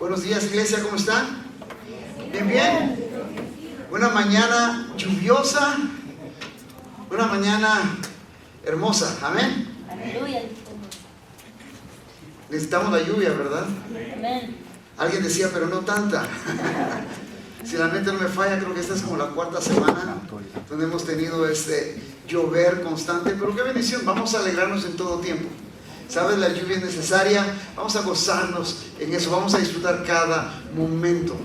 Buenos días, iglesia, ¿cómo están? Bien, bien. Una mañana lluviosa, una mañana hermosa, amén. Aleluya. Necesitamos la lluvia, ¿verdad? Amén. Alguien decía, pero no tanta. Si la mente no me falla, creo que esta es como la cuarta semana donde hemos tenido llover constante, pero qué bendición, vamos a alegrarnos en todo tiempo. ¿Sabes? La lluvia es necesaria, vamos a gozarnos en eso, vamos a disfrutar cada momento.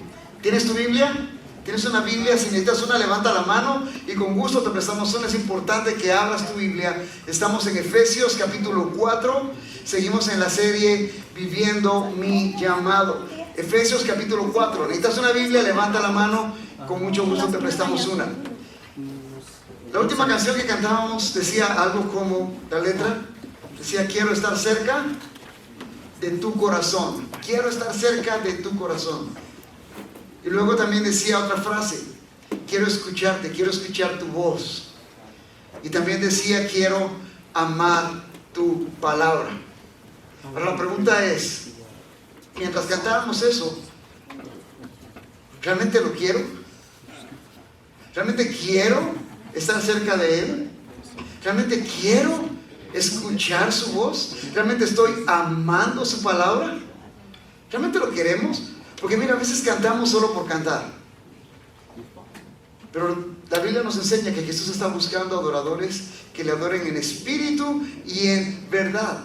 ¿Tienes tu Biblia? ¿Tienes una Biblia? Si necesitas una, levanta la mano y con gusto te prestamos una. Es importante que abras tu Biblia. Estamos en Efesios capítulo 4, seguimos en la serie Viviendo mi llamado. Efesios capítulo 4, necesitas una Biblia, levanta la mano, con mucho gusto te prestamos una. La última canción que cantábamos decía algo como, la letra decía, quiero estar cerca de tu corazón, quiero estar cerca de tu corazón. Y luego también decía otra frase, quiero escucharte, quiero escuchar tu voz. Y también decía, quiero amar tu palabra. Ahora la pregunta es, mientras cantábamos eso, ¿realmente lo quiero? ¿Realmente quiero estar cerca de Él? ¿Realmente quiero escuchar su voz? ¿Realmente estoy amando su palabra? ¿Realmente lo queremos? Porque mira, a veces cantamos solo por cantar. Pero la Biblia nos enseña que Jesús está buscando adoradores que le adoren en espíritu y en verdad.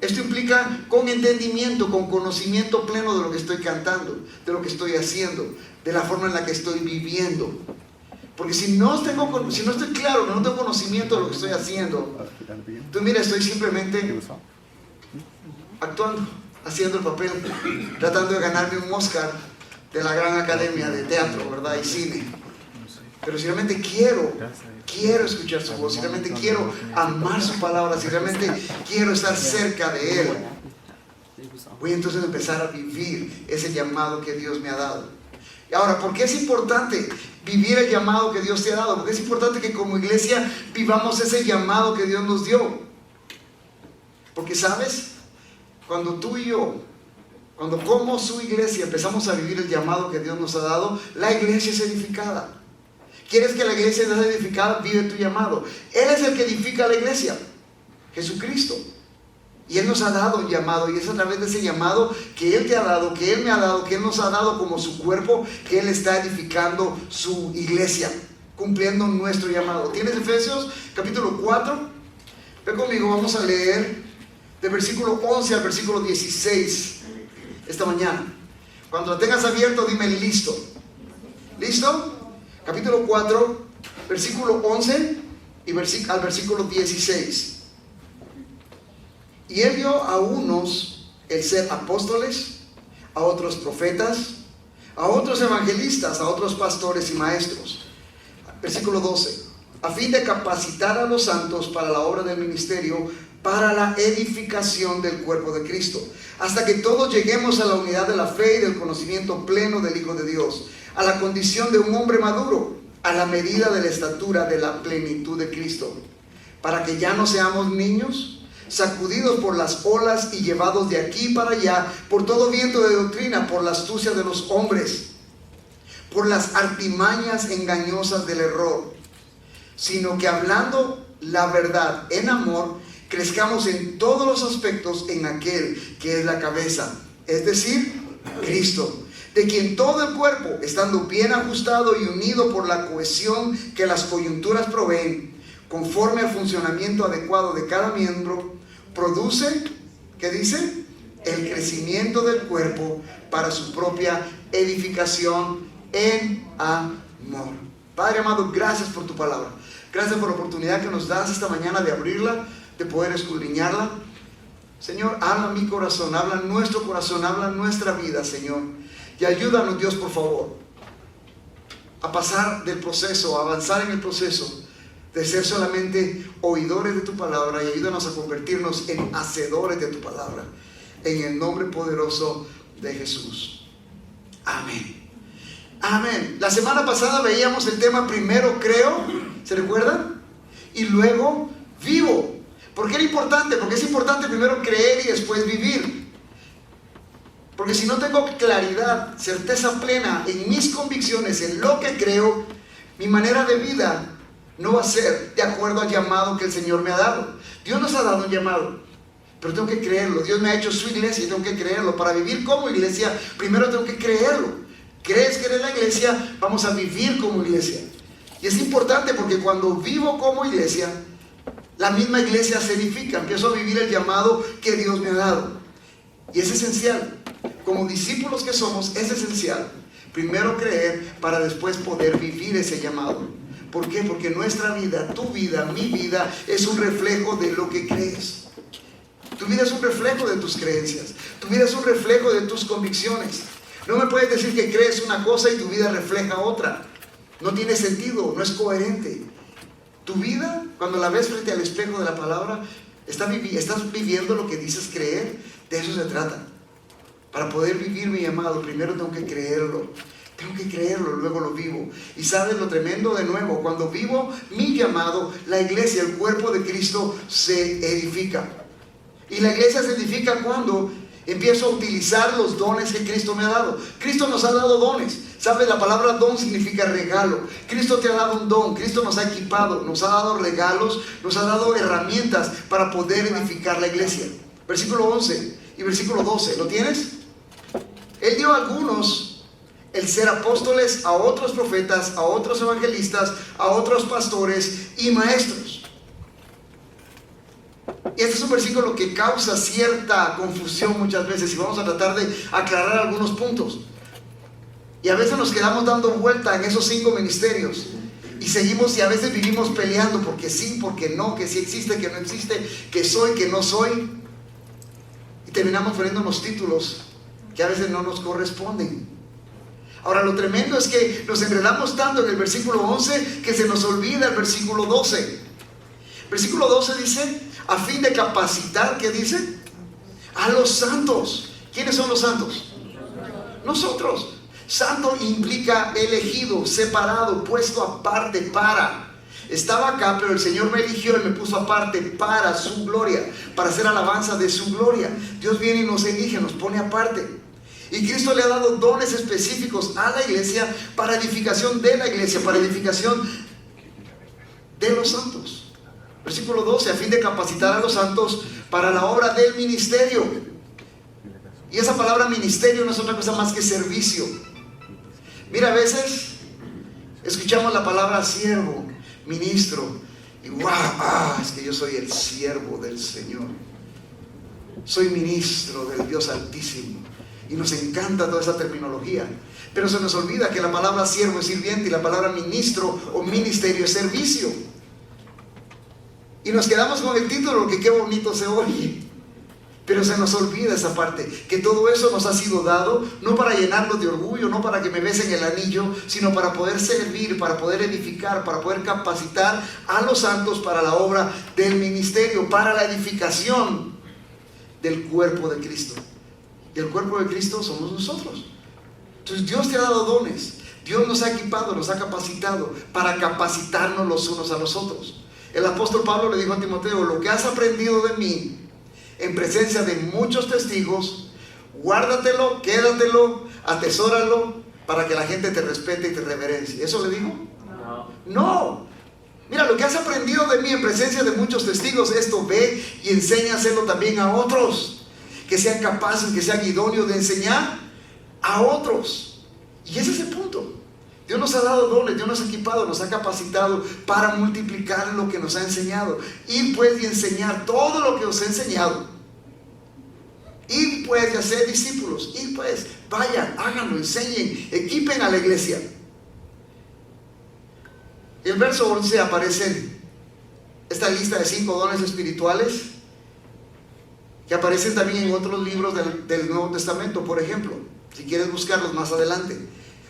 Esto implica con entendimiento, con conocimiento pleno de lo que estoy cantando, de lo que estoy haciendo, de la forma en la que estoy viviendo. Porque si no estoy claro, no tengo conocimiento de lo que estoy haciendo, entonces mira, estoy simplemente actuando, haciendo el papel, tratando de ganarme un Oscar de la gran academia de teatro, ¿verdad? Y cine. Pero si realmente quiero escuchar su voz, si realmente quiero amar su palabra, si realmente quiero estar cerca de Él, voy entonces a empezar a vivir ese llamado que Dios me ha dado. Y ahora, ¿por qué es importante vivir el llamado que Dios te ha dado? Porque es importante que como iglesia vivamos ese llamado que Dios nos dio. Porque, ¿sabes? Cuando tú y yo, cuando como su iglesia empezamos a vivir el llamado que Dios nos ha dado, la iglesia es edificada. ¿Quieres que la iglesia sea edificada? Vive tu llamado. Él es el que edifica la iglesia, Jesucristo. Y Él nos ha dado un llamado, y es a través de ese llamado que Él te ha dado, que Él me ha dado, que Él nos ha dado como su cuerpo, que Él está edificando su iglesia, cumpliendo nuestro llamado. ¿Tienes Efesios capítulo 4? Ve conmigo, vamos a leer del versículo 11 al versículo 16 esta mañana. Cuando lo tengas abierto, dime listo. ¿Listo? Capítulo 4, versículo 11 y al versículo 16. Y Él dio a unos el ser apóstoles, a otros profetas, a otros evangelistas, a otros pastores y maestros. Versículo 12. A fin de capacitar a los santos para la obra del ministerio, para la edificación del cuerpo de Cristo, hasta que todos lleguemos a la unidad de la fe y del conocimiento pleno del Hijo de Dios, a la condición de un hombre maduro, a la medida de la estatura de la plenitud de Cristo, para que ya no seamos niños, sacudidos por las olas y llevados de aquí para allá por todo viento de doctrina, por la astucia de los hombres, por las artimañas engañosas del error, sino que hablando la verdad en amor, crezcamos en todos los aspectos en aquel que es la cabeza, es decir, Cristo, de quien todo el cuerpo, estando bien ajustado y unido por la cohesión que las coyunturas proveen, conforme al funcionamiento adecuado de cada miembro, produce, ¿qué dice? El crecimiento del cuerpo para su propia edificación en amor. Padre amado, gracias por tu palabra. Gracias por la oportunidad que nos das esta mañana de abrirla, de poder escudriñarla. Señor, habla mi corazón, habla nuestro corazón, habla nuestra vida, Señor. Y ayúdanos, Dios, por favor, a pasar del proceso, a avanzar en el proceso de ser solamente oidores de tu palabra, y ayúdanos a convertirnos en hacedores de tu palabra, en el nombre poderoso de Jesús. Amén. Amén. La semana pasada veíamos el tema primero creo, ¿se recuerdan? Y luego vivo. ¿Por qué era importante? Porque es importante primero creer y después vivir. Porque si no tengo claridad, certeza plena en mis convicciones, en lo que creo, mi manera de vida no va a ser de acuerdo al llamado que el Señor me ha dado. Dios nos ha dado un llamado, pero tengo que creerlo. Dios me ha hecho su iglesia y tengo que creerlo. Para vivir como iglesia, primero tengo que creerlo. ¿Crees que eres la iglesia? Vamos a vivir como iglesia. Y es importante porque cuando vivo como iglesia, la misma iglesia se edifica. Empiezo a vivir el llamado que Dios me ha dado. Y es esencial. Como discípulos que somos, es esencial primero creer para después poder vivir ese llamado. ¿Por qué? Porque nuestra vida, tu vida, mi vida, es un reflejo de lo que crees. Tu vida es un reflejo de tus creencias. Tu vida es un reflejo de tus convicciones. No me puedes decir que crees una cosa y tu vida refleja otra. No tiene sentido, no es coherente. Tu vida, cuando la ves frente al espejo de la palabra, estás viviendo lo que dices creer. De eso se trata. Para poder vivir mi llamado, primero tengo que creerlo. Tengo que creerlo, luego lo vivo. Y sabes lo tremendo de nuevo, cuando vivo mi llamado, la iglesia, el cuerpo de Cristo se edifica. Y la iglesia se edifica cuando empiezo a utilizar los dones que Cristo me ha dado. Cristo nos ha dado dones. ¿Sabes? La palabra don significa regalo. Cristo te ha dado un don. Cristo nos ha equipado, nos ha dado regalos, nos ha dado herramientas para poder edificar la iglesia. Versículo 11 y versículo 12. ¿Lo tienes? Él dio a algunos el ser apóstoles, a otros profetas, a otros evangelistas, a otros pastores y maestros. Y este es un versículo que causa cierta confusión muchas veces y vamos a tratar de aclarar algunos puntos. Y a veces nos quedamos dando vuelta en esos 5 ministerios y seguimos y a veces vivimos peleando porque sí, porque no, que sí existe, que no existe, que soy, que no soy. Y terminamos poniéndonos títulos que a veces no nos corresponden. Ahora lo tremendo es que nos enredamos tanto en el versículo 11 que se nos olvida el versículo 12. Versículo 12 dice, a fin de capacitar, ¿qué dice? A los santos. ¿Quiénes son los santos? Nosotros. Santo implica elegido, separado, puesto aparte para. Estaba acá, pero el Señor me eligió y me puso aparte para su gloria, para hacer alabanza de su gloria. Dios viene y nos elige, nos pone aparte. Y Cristo le ha dado dones específicos a la iglesia para edificación de la iglesia, para edificación de los santos. Versículo 12, a fin de capacitar a los santos para la obra del ministerio. Y esa palabra ministerio no es otra cosa más que servicio. Mira, a veces escuchamos la palabra siervo, ministro, y wow, es que yo soy el siervo del Señor. Soy ministro del Dios Altísimo. Y nos encanta toda esa terminología. Pero se nos olvida que la palabra siervo es sirviente y la palabra ministro o ministerio es servicio. Y nos quedamos con el título, que qué bonito se oye. Pero se nos olvida esa parte, que todo eso nos ha sido dado, no para llenarnos de orgullo, no para que me besen el anillo, sino para poder servir, para poder edificar, para poder capacitar a los santos para la obra del ministerio, para la edificación del cuerpo de Cristo. Y el cuerpo de Cristo somos nosotros. Entonces Dios te ha dado dones, Dios nos ha equipado, nos ha capacitado para capacitarnos los unos a los otros. El apóstol Pablo le dijo a Timoteo, lo que has aprendido de mí en presencia de muchos testigos, guárdatelo, quédatelo, atesóralo para que la gente te respete y te reverencie. ¿Eso le dijo? No. Mira, lo que has aprendido de mí en presencia de muchos testigos, esto ve y enseña a hacerlo también a otros, que sean capaces, que sean idóneos de enseñar a otros. Y ese es el punto. Dios nos ha dado dones, Dios nos ha equipado, nos ha capacitado para multiplicar lo que nos ha enseñado. Ir pues y enseñar todo lo que os he enseñado. Ir pues y hacer discípulos. Ir pues, vayan, háganlo, enseñen, equipen a la iglesia. En el verso 11 aparece esta lista de 5 dones espirituales que aparecen también en otros libros del Nuevo Testamento, por ejemplo, si quieres buscarlos más adelante.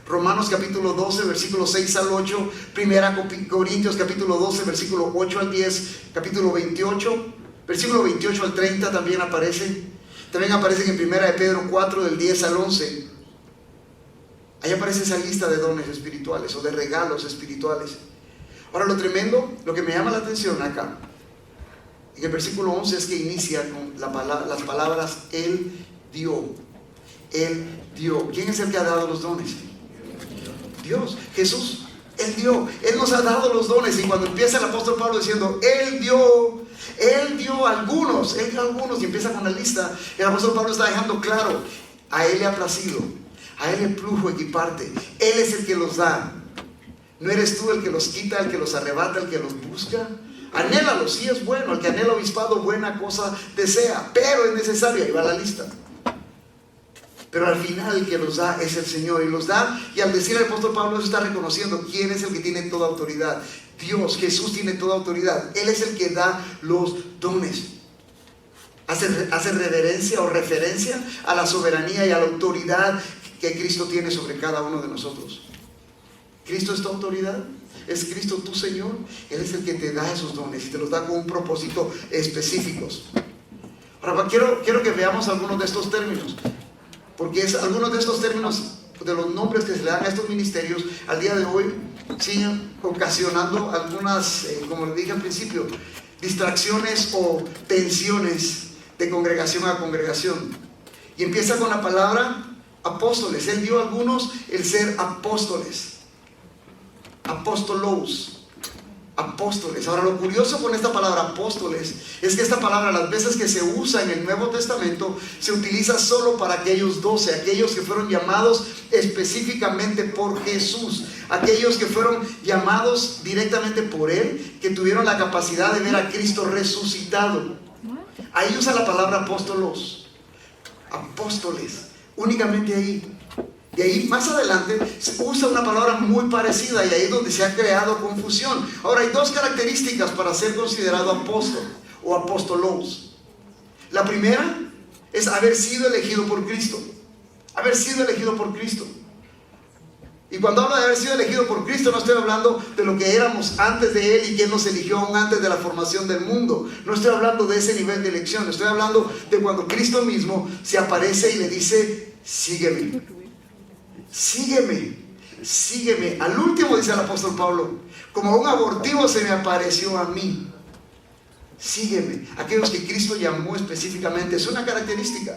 Romanos capítulo 12, versículo 6 al 8, Primera Corintios capítulo 12, versículo 8 al 10, capítulo 28, versículo 28 al 30 también aparecen. También aparecen en Primera de Pedro 4, del 10 al 11. Ahí aparece esa lista de dones espirituales o de regalos espirituales. Ahora lo tremendo, lo que me llama la atención acá, en el versículo 11 es que inicia con las palabras Él dio. Él dio. ¿Quién es el que ha dado los dones? Dios, Jesús. Él dio, Él nos ha dado los dones. Y cuando empieza el apóstol Pablo diciendo, Él dio algunos, y empieza con la lista, el apóstol Pablo está dejando claro, a Él le ha placido, a Él le plujo equiparte, Él es el que los da. No eres tú el que los quita, el que los arrebata, el que los busca. Anhélalos, sí es bueno, el que anhela obispado, buena cosa desea, pero es necesario, ahí va la lista. Pero al final el que los da es el Señor, y los da, y al decir el apóstol Pablo eso está reconociendo quién es el que tiene toda autoridad. Dios, Jesús tiene toda autoridad. Él es el que da los dones. Hace reverencia o referencia a la soberanía y a la autoridad que Cristo tiene sobre cada uno de nosotros. ¿Cristo es tu autoridad? ¿Es Cristo tu Señor? Él es el que te da esos dones y te los da con un propósito específicos. Ahora quiero que veamos algunos de estos términos, porque algunos de estos términos, de los nombres que se le dan a estos ministerios, al día de hoy siguen ocasionando algunas, como le dije al principio, distracciones o tensiones de congregación a congregación. Y empieza con la palabra apóstoles. Él dio a algunos el ser apóstoles. Apóstolos. Apóstoles. Ahora, lo curioso con esta palabra apóstoles es que esta palabra, las veces que se usa en el Nuevo Testamento, se utiliza solo para aquellos 12, aquellos que fueron llamados específicamente por Jesús, aquellos que fueron llamados directamente por Él, que tuvieron la capacidad de ver a Cristo resucitado. Ahí usa la palabra apóstolos, apóstoles, únicamente ahí. Y ahí más adelante se usa una palabra muy parecida, y ahí es donde se ha creado confusión. Ahora, hay dos características para ser considerado apóstol o apóstolos. La primera es haber sido elegido por Cristo. Haber sido elegido por Cristo. Y cuando hablo de haber sido elegido por Cristo, no estoy hablando de lo que éramos antes de Él y que Él nos eligió aún antes de la formación del mundo. No estoy hablando de ese nivel de elección. Estoy hablando de cuando Cristo mismo se aparece y le dice: sígueme. Sígueme, sígueme. Al último, dice el apóstol Pablo, como un abortivo se me apareció a mí. Sígueme. Aquellos que Cristo llamó específicamente, es una característica.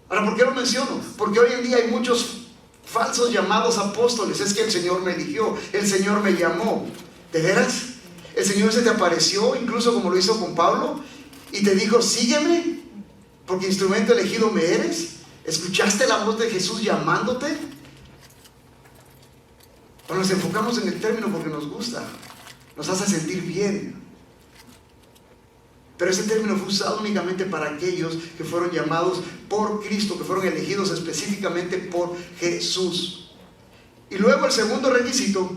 Ahora, ¿por qué lo menciono? Porque hoy en día hay muchos falsos llamados apóstoles. Es que el Señor me eligió, el Señor me llamó. ¿De veras? El Señor se te apareció, incluso como lo hizo con Pablo, y te dijo: sígueme, porque instrumento elegido me eres. ¿Escuchaste la voz de Jesús llamándote? O nos enfocamos en el término porque nos gusta, nos hace sentir bien. Pero ese término fue usado únicamente para aquellos que fueron llamados por Cristo, que fueron elegidos específicamente por Jesús. Y luego el segundo requisito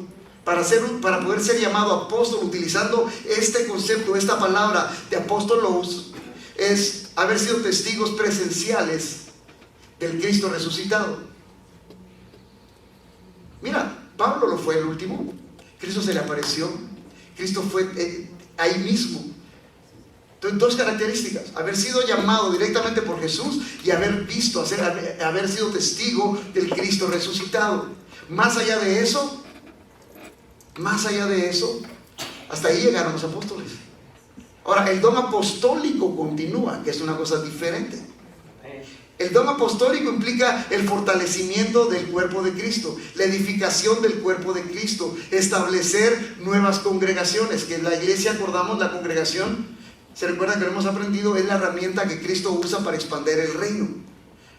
para poder ser llamado apóstol, utilizando este concepto, esta palabra de apóstolos, es haber sido testigos presenciales del Cristo resucitado. Mira, Pablo lo fue el último. Cristo se le apareció. Cristo fue ahí mismo. Entonces, dos características: haber sido llamado directamente por Jesús y haber visto, haber sido testigo del Cristo resucitado. Más allá de eso, hasta ahí llegaron los apóstoles. Ahora, el don apostólico continúa, que es una cosa diferente. El don apostólico implica el fortalecimiento del cuerpo de Cristo, la edificación del cuerpo de Cristo, establecer nuevas congregaciones, que en la iglesia, acordamos, la congregación, se recuerda que lo hemos aprendido, es la herramienta que Cristo usa para expandir el reino.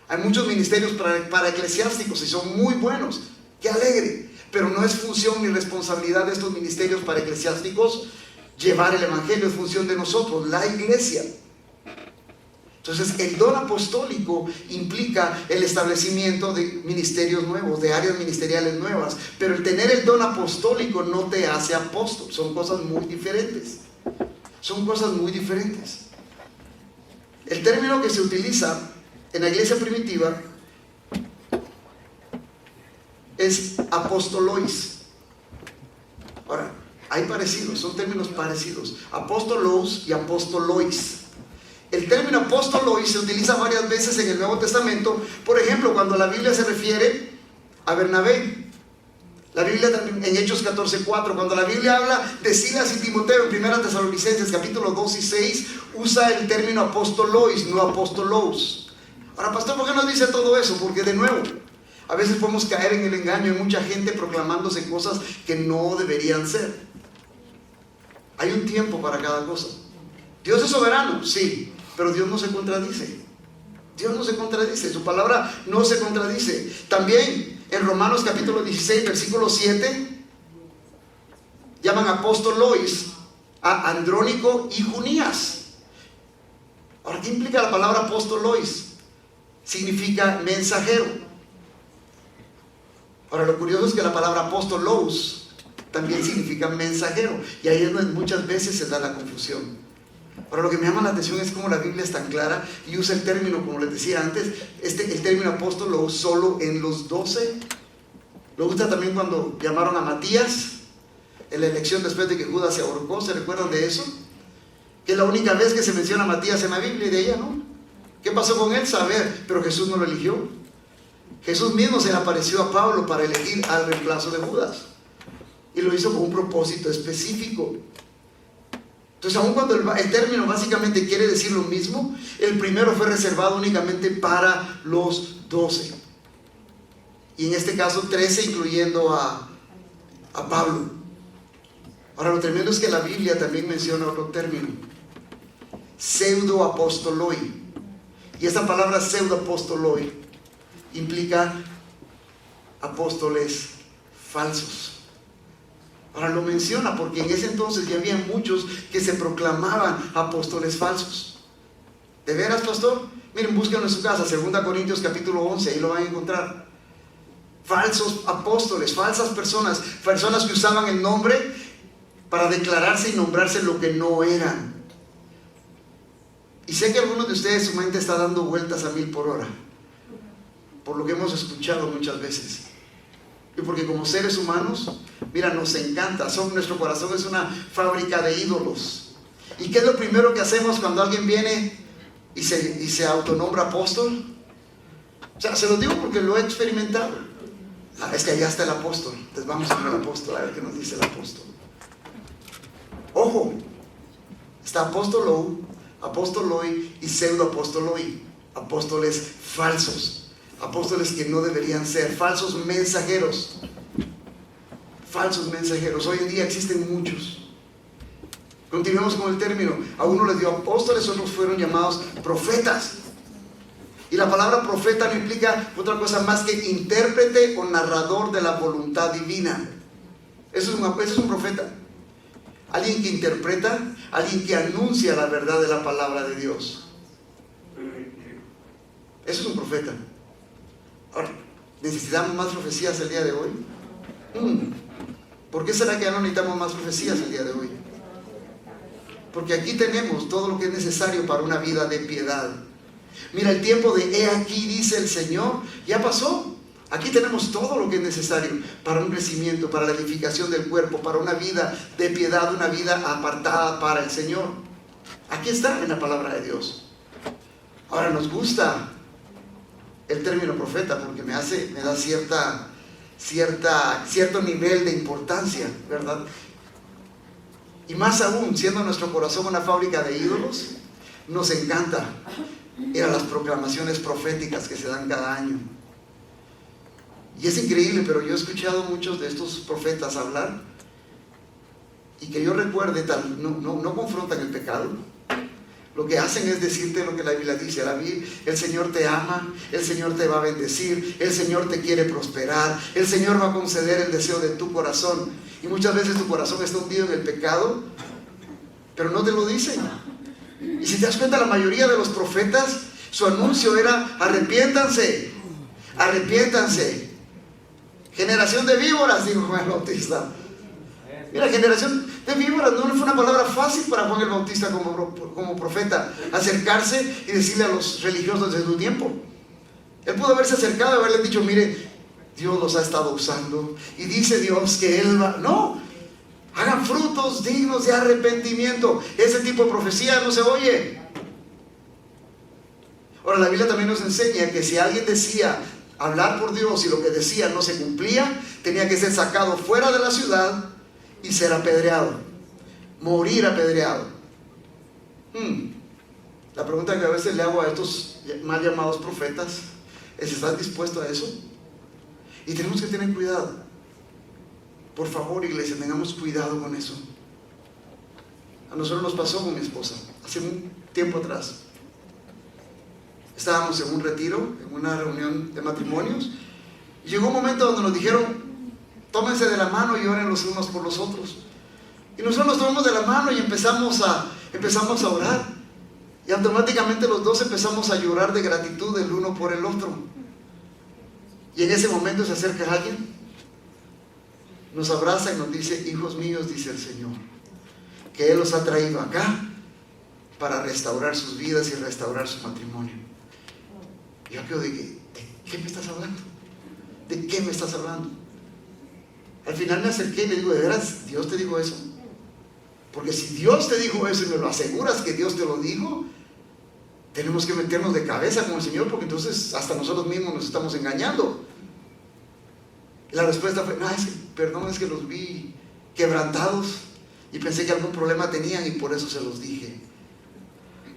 Hay muchos ministerios para eclesiásticos y son muy buenos, qué alegre, pero no es función ni responsabilidad de estos ministerios para eclesiásticos llevar el evangelio, es función de nosotros, la iglesia. Entonces, el don apostólico implica el establecimiento de ministerios nuevos, de áreas ministeriales nuevas. Pero el tener el don apostólico no te hace apóstol. Son cosas muy diferentes. Son cosas muy diferentes. El término que se utiliza en la iglesia primitiva es apostolois. Ahora, hay parecidos, son términos parecidos. Apóstolos y apostolois. El término apóstolos se utiliza varias veces en el Nuevo Testamento. Por ejemplo, cuando la Biblia se refiere a Bernabé, la Biblia en Hechos 14:4, cuando la Biblia habla de Silas y Timoteo en 1 Tesalonicenses capítulos 2 y 6, usa el término apóstolos, no apóstolos. Ahora, pastor, ¿por qué nos dice todo eso? Porque de nuevo, a veces podemos caer en el engaño de mucha gente proclamándose cosas que no deberían ser. Hay un tiempo para cada cosa. Dios es soberano, sí, pero Dios no se contradice. Dios no se contradice, su palabra no se contradice. También en Romanos capítulo 16, versículo 7, llaman apóstolos a Andrónico y Junías. Ahora, ¿qué implica la palabra apóstolos? Significa mensajero. Ahora, lo curioso es que la palabra apóstolos también significa mensajero, y ahí es donde muchas veces se da la confusión. Ahora, lo que me llama la atención es cómo la Biblia es tan clara y usa el término, como les decía antes, el término apóstol lo usa solo en los 12. Lo usa también cuando llamaron a Matías en la elección después de que Judas se ahorcó. ¿Se recuerdan de eso? Que es la única vez que se menciona a Matías en la Biblia, y de ella no. ¿Qué pasó con él? Saber, pero Jesús no lo eligió. Jesús mismo se le apareció a Pablo para elegir al reemplazo de Judas, y lo hizo con un propósito específico. Entonces, aun cuando el término básicamente quiere decir lo mismo, el primero fue reservado únicamente para los 12, y en este caso 13, incluyendo a Pablo. Ahora, lo tremendo es que la Biblia también menciona otro término, pseudoapostoloi, y esa palabra pseudoapostoloi implica apóstoles falsos. Ahora lo menciona porque en ese entonces ya había muchos que se proclamaban apóstoles falsos. ¿De veras, pastor? Miren, búsquenlo en su casa, 2 Corintios capítulo 11, ahí lo van a encontrar. Falsos apóstoles, falsas personas, personas que usaban el nombre para declararse y nombrarse lo que no eran. Y sé que algunos de ustedes, su mente está dando vueltas a 1000 por hora, por lo que hemos escuchado muchas veces. Y porque como seres humanos, mira, nos encanta, nuestro corazón es una fábrica de ídolos. ¿Y qué es lo primero que hacemos cuando alguien viene y se autonombra apóstol? O sea, se lo digo porque lo he experimentado. Es que allá está el apóstol, entonces vamos a ver al apóstol, a ver qué nos dice el apóstol. Ojo, está apóstoloi y pseudoapóstoloi, apóstoles falsos. Apóstoles que no deberían ser, falsos mensajeros. Falsos mensajeros. Hoy en día existen muchos. Continuemos con el término. A uno les dio apóstoles, otros fueron llamados profetas. Y la palabra profeta no implica otra cosa más que intérprete o narrador de la voluntad divina. Eso es un profeta. Alguien que interpreta, alguien que anuncia la verdad de la palabra de Dios. Eso es un profeta. Ahora, ¿necesitamos más profecías el día de hoy? ¿Por qué será que ya no necesitamos más profecías el día de hoy? Porque aquí tenemos todo lo que es necesario para una vida de piedad. Mira, el tiempo de he aquí, dice el Señor, ya pasó. Aquí tenemos todo lo que es necesario para un crecimiento, para la edificación del cuerpo, para una vida de piedad, una vida apartada para el Señor. Aquí está en la palabra de Dios. Ahora, nos gusta el término profeta porque me da cierto nivel de importancia, ¿verdad? Y más aún, siendo nuestro corazón una fábrica de ídolos, nos encanta ir a las proclamaciones proféticas que se dan cada año. Y es increíble, pero yo he escuchado muchos de estos profetas hablar, y que yo recuerde, no confrontan el pecado. Lo que hacen es decirte lo que la Biblia dice. El Señor te ama, el Señor te va a bendecir, el Señor te quiere prosperar, el Señor va a conceder el deseo de tu corazón. Y muchas veces tu corazón está hundido en el pecado, pero no te lo dicen. Y si te das cuenta, la mayoría de los profetas, su anuncio era: arrepiéntanse, arrepiéntanse. Generación de víboras, dijo Juan el Bautista. Mira, generación de víboras no fue una palabra fácil para Juan el Bautista como profeta, acercarse y decirle a los religiosos de su tiempo. Él pudo haberse acercado y haberle dicho: mire, Dios los ha estado usando y dice Dios que Él va... No, hagan frutos dignos de arrepentimiento. Ese tipo de profecía no se oye. Ahora, la Biblia también nos enseña que si alguien decía hablar por Dios y lo que decía no se cumplía, tenía que ser sacado fuera de la ciudad y ser apedreado, morir apedreado. La pregunta que a veces le hago a estos mal llamados profetas es: ¿estás dispuesto a eso? Y tenemos que tener cuidado. Por favor, iglesia, tengamos cuidado con eso. A nosotros nos pasó con mi esposa hace un tiempo atrás. Estábamos en un retiro, en una reunión de matrimonios, y llegó un momento donde nos dijeron: tómense de la mano y oren los unos por los otros. Y nosotros nos tomamos de la mano y empezamos a orar, y automáticamente los dos empezamos a llorar de gratitud el uno por el otro. Y en ese momento se acerca alguien, nos abraza y nos dice: hijos míos, dice el Señor, que Él los ha traído acá para restaurar sus vidas y restaurar su matrimonio. Yo creo ¿de qué me estás hablando? ¿De qué me estás hablando? Al final me acerqué y le digo: ¿de veras Dios te dijo eso? Porque si Dios te dijo eso y me lo aseguras que Dios te lo dijo, tenemos que meternos de cabeza con el Señor, porque entonces hasta nosotros mismos nos estamos engañando. Y la respuesta fue: no, perdón, es que los vi quebrantados y pensé que algún problema tenían y por eso se los dije.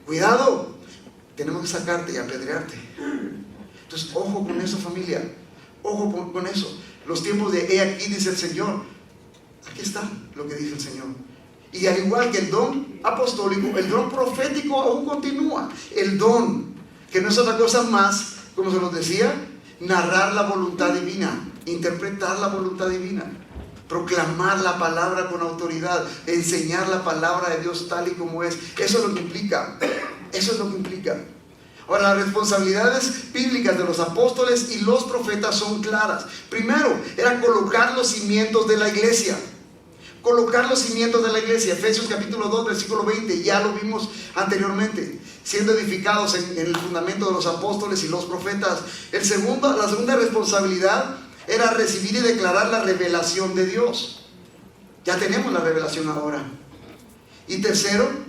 Cuidado, tenemos que sacarte y apedrearte. Entonces, ojo con eso, familia, ojo con eso. Los tiempos de he aquí, dice el Señor. Aquí está lo que dice el Señor. Y al igual que el don apostólico, el don profético aún continúa. El don, que no es otra cosa más, como se nos decía, narrar la voluntad divina, interpretar la voluntad divina, proclamar la palabra con autoridad, enseñar la palabra de Dios tal y como es. Eso es lo que implica. Eso es lo que implica. Ahora, las responsabilidades bíblicas de los apóstoles y los profetas son claras. Primero, era colocar los cimientos de la iglesia. Colocar los cimientos de la iglesia. Efesios capítulo 2, versículo 20, ya lo vimos anteriormente. Siendo edificados en el fundamento de los apóstoles y los profetas. La segunda responsabilidad era recibir y declarar la revelación de Dios. Ya tenemos la revelación ahora. Y tercero,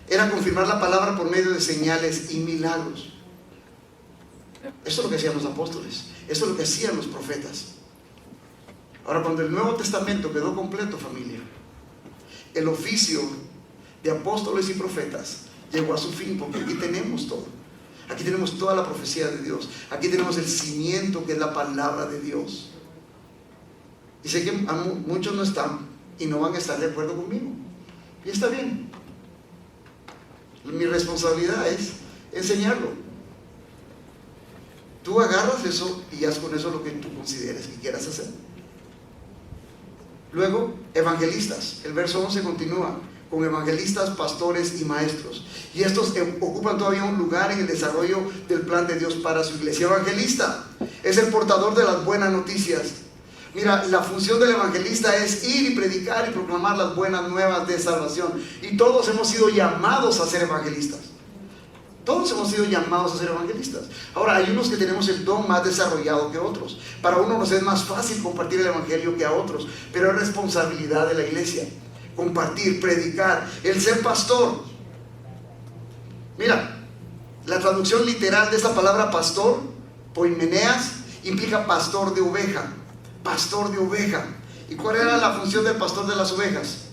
era confirmar la palabra por medio de señales y milagros. Eso es lo que hacían los apóstoles. Eso es lo que hacían los profetas. Ahora, cuando el Nuevo Testamento quedó completo, familia, el oficio de apóstoles y profetas llegó a su fin, porque aquí tenemos todo. Aquí tenemos toda la profecía de Dios. Aquí tenemos el cimiento, que es la palabra de Dios. Y sé que muchos no están y no van a estar de acuerdo conmigo. Y está bien. Mi responsabilidad es enseñarlo. Tú agarras eso y haz con eso lo que tú consideres que quieras hacer. Luego, evangelistas. El verso 11 continúa con evangelistas, pastores y maestros. Y estos ocupan todavía un lugar en el desarrollo del plan de Dios para su iglesia. Evangelista es el portador de las buenas noticias. Mira, la función del evangelista es ir y predicar y proclamar las buenas nuevas de salvación. Y todos hemos sido llamados a ser evangelistas. Todos hemos sido llamados a ser evangelistas. Ahora, hay unos que tenemos el don más desarrollado que otros. Para unos nos es más fácil compartir el evangelio que a otros, pero es responsabilidad de la iglesia compartir, predicar, el ser pastor. Mira, la traducción literal de esta palabra pastor, poimeneas, implica pastor de oveja. Pastor de oveja. ¿Y cuál era la función del pastor de las ovejas?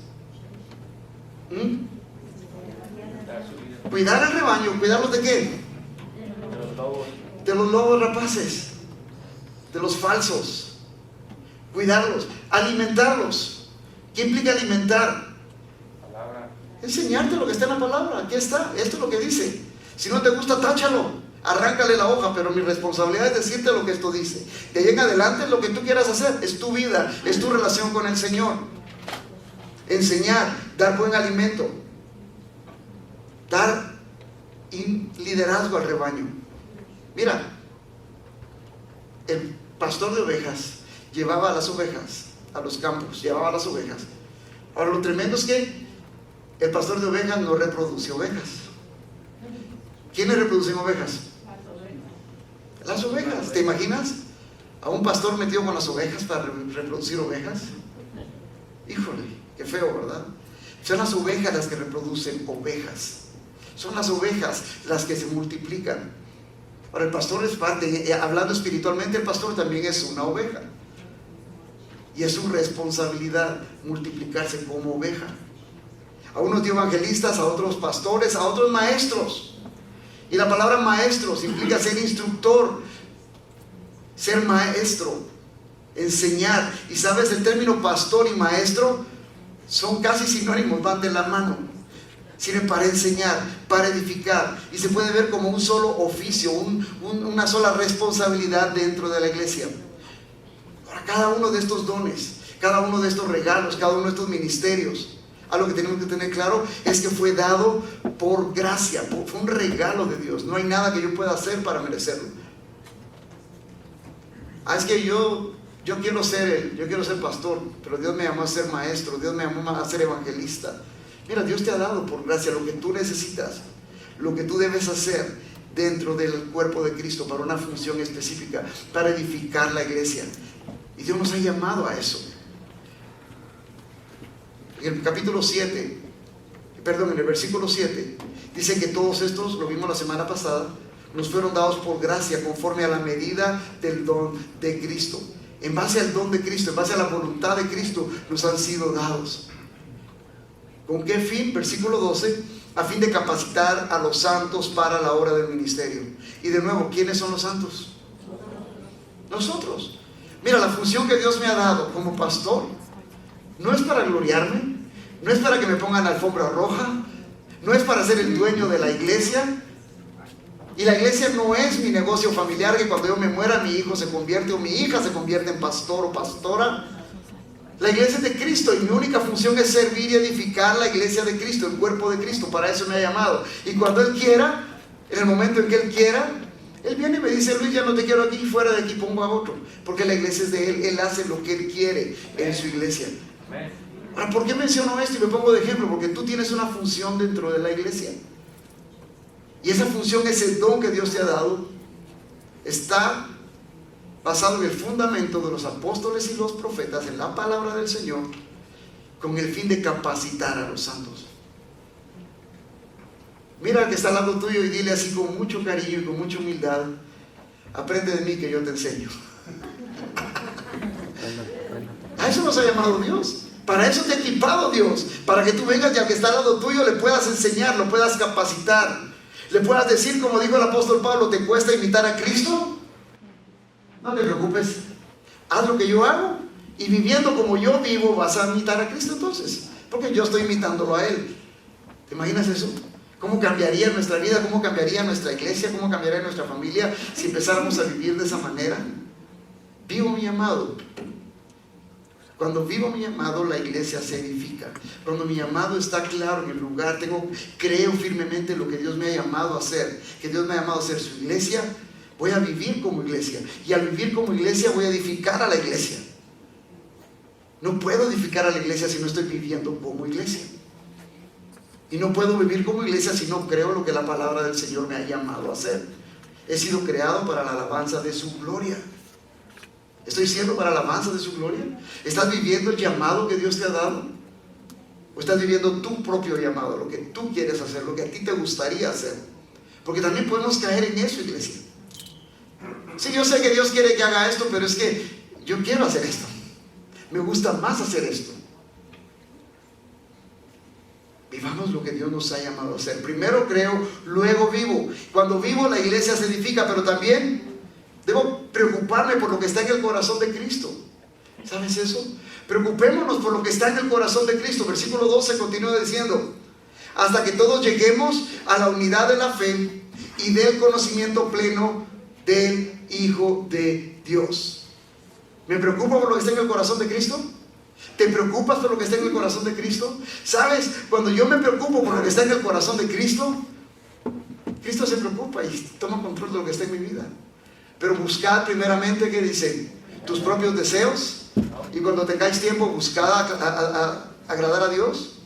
Cuidar el rebaño. ¿Cuidarlos de qué? De los lobos rapaces, de los falsos. Cuidarlos, alimentarlos. ¿Qué implica alimentar? Enseñarte lo que está en la palabra. Aquí está, esto es lo que dice. Si no te gusta, táchalo, arráncale la hoja, pero mi responsabilidad es decirte lo que esto dice. De ahí en adelante, lo que tú quieras hacer es tu vida, es tu relación con el Señor. Enseñar, dar buen alimento, dar liderazgo al rebaño. Mira, el pastor de ovejas llevaba a las ovejas a los campos, llevaba a las ovejas. Ahora, lo tremendo es que el pastor de ovejas no reproduce ovejas. ¿Quiénes reproducen ovejas? Las ovejas. ¿Te imaginas a un pastor metido con las ovejas para reproducir ovejas? Híjole, qué feo, ¿verdad? Son las ovejas las que reproducen ovejas. Son las ovejas las que se multiplican. Ahora, el pastor es parte, hablando espiritualmente, el pastor también es una oveja. Y es su responsabilidad multiplicarse como oveja. A unos dio evangelistas, a otros pastores, a otros maestros. Y la palabra maestros implica ser instructor, ser maestro, enseñar. Y sabes, el término pastor y maestro son casi sinónimos, van de la mano. Sirven para enseñar, para edificar, y se puede ver como un solo oficio, una sola responsabilidad dentro de la iglesia. Ahora, cada uno de estos dones, cada uno de estos regalos, cada uno de estos ministerios, algo que tenemos que tener claro es que fue dado por gracia, fue un regalo de Dios. No hay nada que yo pueda hacer para merecerlo. Es que yo quiero ser pastor, pero Dios me llamó a ser maestro, Dios me llamó a ser evangelista. Mira, Dios te ha dado por gracia lo que tú necesitas, lo que tú debes hacer dentro del cuerpo de Cristo para una función específica, para edificar la iglesia. Y Dios nos ha llamado a eso. En el versículo 7, dice que todos estos, lo vimos la semana pasada, nos fueron dados por gracia conforme a la medida del don de Cristo. En base al don de Cristo, en base a la voluntad de Cristo, nos han sido dados. ¿Con qué fin? Versículo 12, a fin de capacitar a los santos para la obra del ministerio. Y de nuevo, ¿quiénes son los santos? Nosotros. Mira, la función que Dios me ha dado como pastor no es para gloriarme, no es para que me pongan alfombra roja, no es para ser el dueño de la iglesia. Y la iglesia no es mi negocio familiar, que cuando yo me muera mi hijo se convierte o mi hija se convierte en pastor o pastora. La iglesia es de Cristo y mi única función es servir y edificar la iglesia de Cristo, el cuerpo de Cristo. Para eso me ha llamado. Y cuando Él quiera, en el momento en que Él quiera, Él viene y me dice: Luis, ya no te quiero aquí, fuera de aquí pongo a otro. Porque la iglesia es de Él, Él hace lo que Él quiere en su iglesia. Ahora, ¿por qué menciono esto y me pongo de ejemplo? Porque tú tienes una función dentro de la iglesia. Y esa función, ese don que Dios te ha dado, está basado en el fundamento de los apóstoles y los profetas, en la palabra del Señor, con el fin de capacitar a los santos. Mira al que está al lado tuyo y dile así con mucho cariño y con mucha humildad: aprende de mí que yo te enseño. A eso nos ha llamado Dios. Para eso te ha equipado Dios, para que tú vengas y al que está al lado tuyo le puedas enseñar, lo puedas capacitar, le puedas decir, como dijo el apóstol Pablo: ¿te cuesta imitar a Cristo? No te preocupes, haz lo que yo hago, y viviendo como yo vivo vas a imitar a Cristo entonces, porque yo estoy imitándolo a Él. ¿Te imaginas eso? ¿Cómo cambiaría nuestra vida? ¿Cómo cambiaría nuestra iglesia? ¿Cómo cambiaría nuestra familia si empezáramos a vivir de esa manera? Vivo mi llamado. Cuando vivo mi llamado, la iglesia se edifica. Cuando mi llamado está claro en el lugar, creo firmemente en lo que Dios me ha llamado a hacer, que Dios me ha llamado a hacer su iglesia, voy a vivir como iglesia. Y al vivir como iglesia voy a edificar a la iglesia. No puedo edificar a la iglesia si no estoy viviendo como iglesia. Y no puedo vivir como iglesia si no creo lo que la palabra del Señor me ha llamado a hacer. He sido creado para la alabanza de su gloria. ¿Estoy siendo para la alabanza de su gloria? ¿Estás viviendo el llamado que Dios te ha dado? ¿O estás viviendo tu propio llamado, lo que tú quieres hacer, lo que a ti te gustaría hacer? Porque también podemos caer en eso, iglesia. Sí, yo sé que Dios quiere que haga esto, pero es que yo quiero hacer esto. Me gusta más hacer esto. Vivamos lo que Dios nos ha llamado a hacer. Primero creo, luego vivo. Cuando vivo, la iglesia se edifica, pero también debo preocuparme por lo que está en el corazón de Cristo. ¿Sabes eso? Preocupémonos por lo que está en el corazón de Cristo. Versículo 12 continúa diciendo: hasta que todos lleguemos a la unidad de la fe y del conocimiento pleno del Hijo de Dios. ¿Me preocupo por lo que está en el corazón de Cristo? ¿Te preocupas por lo que está en el corazón de Cristo? ¿Sabes? Cuando yo me preocupo por lo que está en el corazón de Cristo, Cristo se preocupa y toma control de lo que está en mi vida. Pero buscad primeramente, ¿qué dice? Tus propios deseos, y cuando tengáis tiempo buscad agradar a Dios.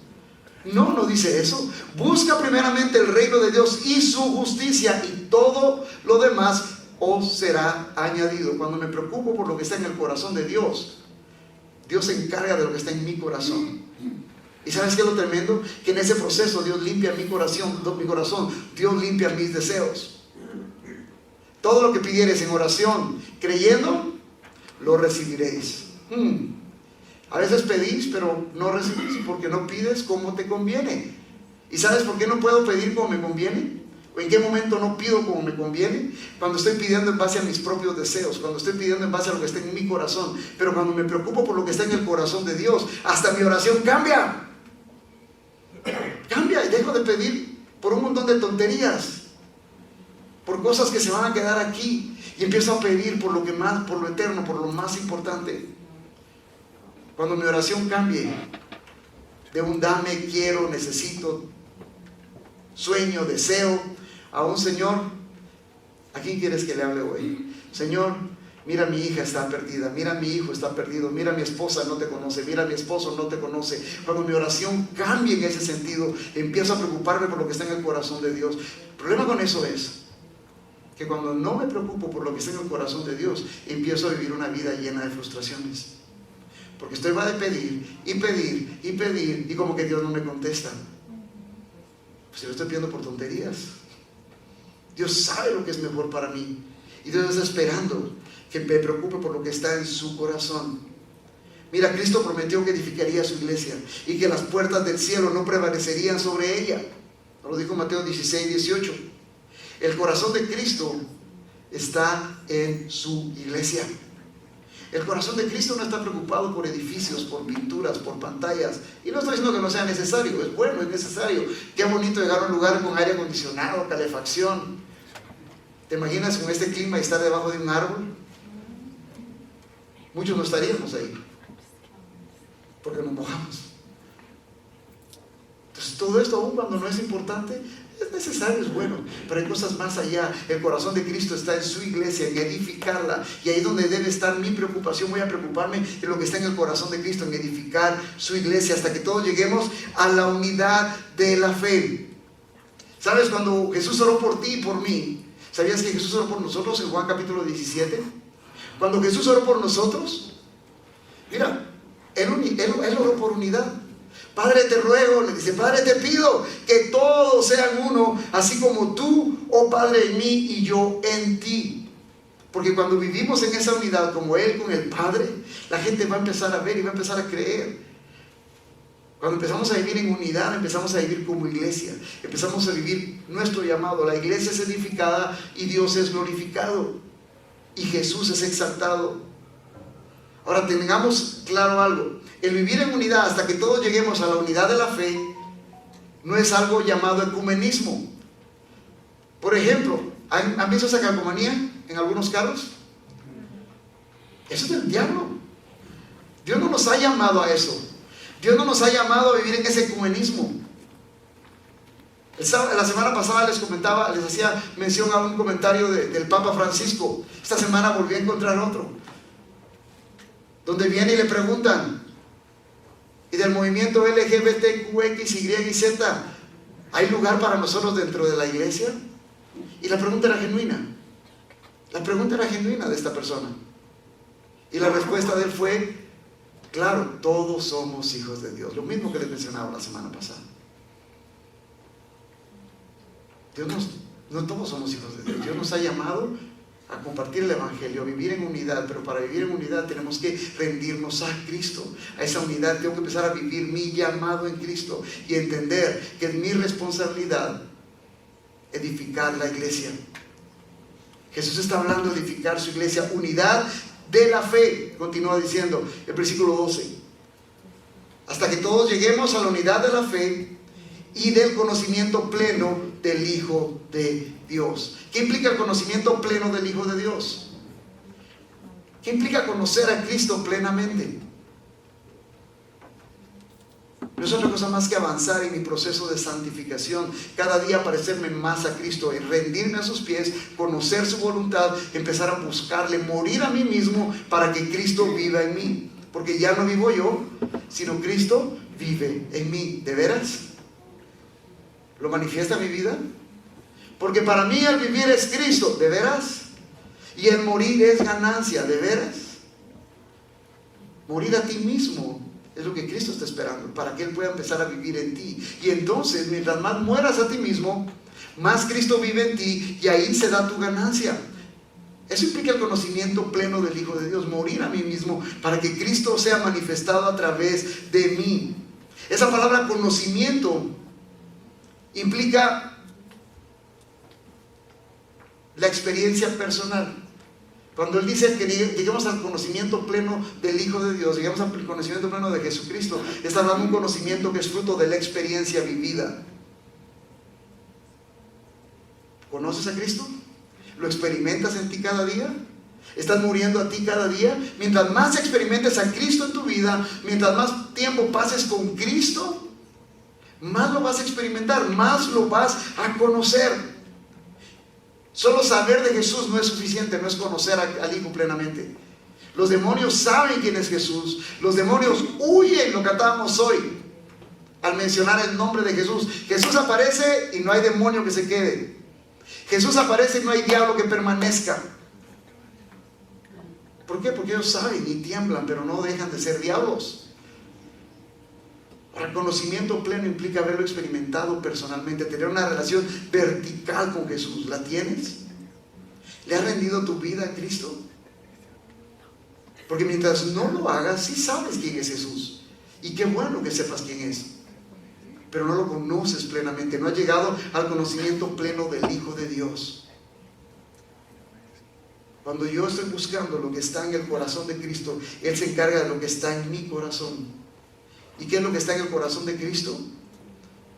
No dice eso. Busca primeramente el reino de Dios y su justicia, y todo lo demás os será añadido. Cuando me preocupo por lo que está en el corazón de Dios, Dios se encarga de lo que está en mi corazón. ¿Y sabes qué es lo tremendo? Que en ese proceso Dios limpia mi corazón, Dios limpia mis deseos. Todo lo que pidiereis en oración, creyendo, lo recibiréis. A veces pedís, pero no recibís, porque no pides como te conviene. ¿Y sabes por qué no puedo pedir como me conviene? ¿O en qué momento no pido como me conviene? Cuando estoy pidiendo en base a mis propios deseos, cuando estoy pidiendo en base a lo que está en mi corazón. Pero cuando me preocupo por lo que está en el corazón de Dios, hasta mi oración cambia. Cambia y dejo de pedir por un montón de tonterías, por cosas que se van a quedar aquí, y empiezo a pedir por lo que más, por lo eterno, por lo más importante. Cuando mi oración cambie de un dame, quiero, necesito, sueño, deseo, a un Señor, ¿a quién quieres que le hable hoy? Señor, mira, mi hija está perdida, mira, mi hijo está perdido, mira, mi esposa no te conoce, mira, mi esposo no te conoce. Cuando mi oración cambie en ese sentido, empiezo a preocuparme por lo que está en el corazón de Dios. El problema con eso es que cuando no me preocupo por lo que está en el corazón de Dios, empiezo a vivir una vida llena de frustraciones. Porque estoy va de pedir y pedir y pedir, y como que Dios no me contesta. Pues yo lo estoy pidiendo por tonterías. Dios sabe lo que es mejor para mí, y Dios está esperando que me preocupe por lo que está en su corazón. Mira, Cristo prometió que edificaría su iglesia y que las puertas del cielo no prevalecerían sobre ella. Lo dijo Mateo 16:18. El corazón de Cristo está en su iglesia. El corazón de Cristo no está preocupado por edificios, por pinturas, por pantallas. Y no estoy diciendo que no sea necesario, es bueno, es necesario. Qué bonito llegar a un lugar con aire acondicionado, calefacción. ¿Te imaginas con este clima y estar debajo de un árbol? Muchos no estaríamos ahí, porque nos mojamos. Entonces todo esto, aún cuando no es importante, es necesario, es bueno, pero hay cosas más allá. El corazón de Cristo está en su iglesia, en edificarla, y ahí es donde debe estar mi preocupación. Voy a preocuparme en lo que está en el corazón de Cristo, en edificar su iglesia, hasta que todos lleguemos a la unidad de la fe. ¿Sabes? Cuando Jesús oró por ti y por mí, ¿sabías que Jesús oró por nosotros en Juan capítulo 17? Cuando Jesús oró por nosotros, mira, Él oró por unidad. Padre, te ruego, le dice, Padre, te pido que todos sean uno, así como tú, oh Padre, en mí y yo en ti. Porque cuando vivimos en esa unidad, como Él con el Padre, la gente va a empezar a ver y va a empezar a creer. Cuando empezamos a vivir en unidad, empezamos a vivir como iglesia, empezamos a vivir nuestro llamado. La iglesia es edificada y Dios es glorificado, y Jesús es exaltado. Ahora tengamos claro algo: el vivir en unidad hasta que todos lleguemos a la unidad de la fe no es algo llamado ecumenismo. Por ejemplo, ¿han visto esa calcomanía en algunos carros? Eso es del diablo. Dios no nos ha llamado a eso. Dios no nos ha llamado a vivir en ese ecumenismo. La semana pasada les hacía mención a un comentario del Papa Francisco. Esta semana volví a encontrar otro, donde viene y le preguntan: ¿y del movimiento LGBTQX, Y y Z, hay lugar para nosotros dentro de la iglesia? Y la pregunta era genuina. La pregunta era genuina de esta persona. Y la respuesta de él fue: claro, todos somos hijos de Dios. Lo mismo que les mencionaba la semana pasada. No todos somos hijos de Dios. Dios nos ha llamado a compartir el evangelio, a vivir en unidad, pero para vivir en unidad tenemos que rendirnos a Cristo. A esa unidad tengo que empezar a vivir mi llamado en Cristo y entender que es mi responsabilidad edificar la iglesia. Jesús está hablando de edificar su iglesia, unidad de la fe. Continúa diciendo el versículo 12: hasta que todos lleguemos a la unidad de la fe y del conocimiento pleno del Hijo de Dios. ¿Qué implica el conocimiento pleno del Hijo de Dios? ¿Qué implica conocer a Cristo plenamente? No es otra cosa más que avanzar en mi proceso de santificación, cada día parecerme más a Cristo, en rendirme a sus pies, conocer su voluntad, empezar a buscarle, morir a mí mismo para que Cristo viva en mí. Porque ya no vivo yo, sino Cristo vive en mí. ¿De veras? ¿Lo manifiesta mi vida? Porque para mí el vivir es Cristo, ¿de veras? Y el morir es ganancia, ¿de veras? Morir a ti mismo es lo que Cristo está esperando, para que Él pueda empezar a vivir en ti. Y entonces, mientras más mueras a ti mismo, más Cristo vive en ti, y ahí se da tu ganancia. Eso implica el conocimiento pleno del Hijo de Dios, morir a mí mismo, para que Cristo sea manifestado a través de mí. Esa palabra conocimiento implica la experiencia personal. Cuando Él dice que lleguemos al conocimiento pleno del Hijo de Dios, lleguemos al conocimiento pleno de Jesucristo, está hablando de un conocimiento que es fruto de la experiencia vivida. ¿Conoces a Cristo? ¿Lo experimentas en ti cada día? ¿Estás muriendo a ti cada día? Mientras más experimentes a Cristo en tu vida, mientras más tiempo pases con Cristo, más lo vas a experimentar, más lo vas a conocer. Solo saber de Jesús no es suficiente, no es conocer al Hijo plenamente. Los demonios saben quién es Jesús. Los demonios huyen, lo cantábamos hoy, al mencionar el nombre de Jesús. Jesús aparece y no hay demonio que se quede. Jesús aparece y no hay diablo que permanezca. ¿Por qué? Porque ellos saben y tiemblan, pero no dejan de ser diablos. El conocimiento pleno implica haberlo experimentado personalmente, tener una relación vertical con Jesús. ¿La tienes? ¿Le has rendido tu vida a Cristo? Porque mientras no lo hagas, sí sabes quién es Jesús. Y qué bueno que sepas quién es. Pero no lo conoces plenamente, no has llegado al conocimiento pleno del Hijo de Dios. Cuando yo estoy buscando lo que está en el corazón de Cristo, Él se encarga de lo que está en mi corazón. ¿Y qué es lo que está en el corazón de Cristo?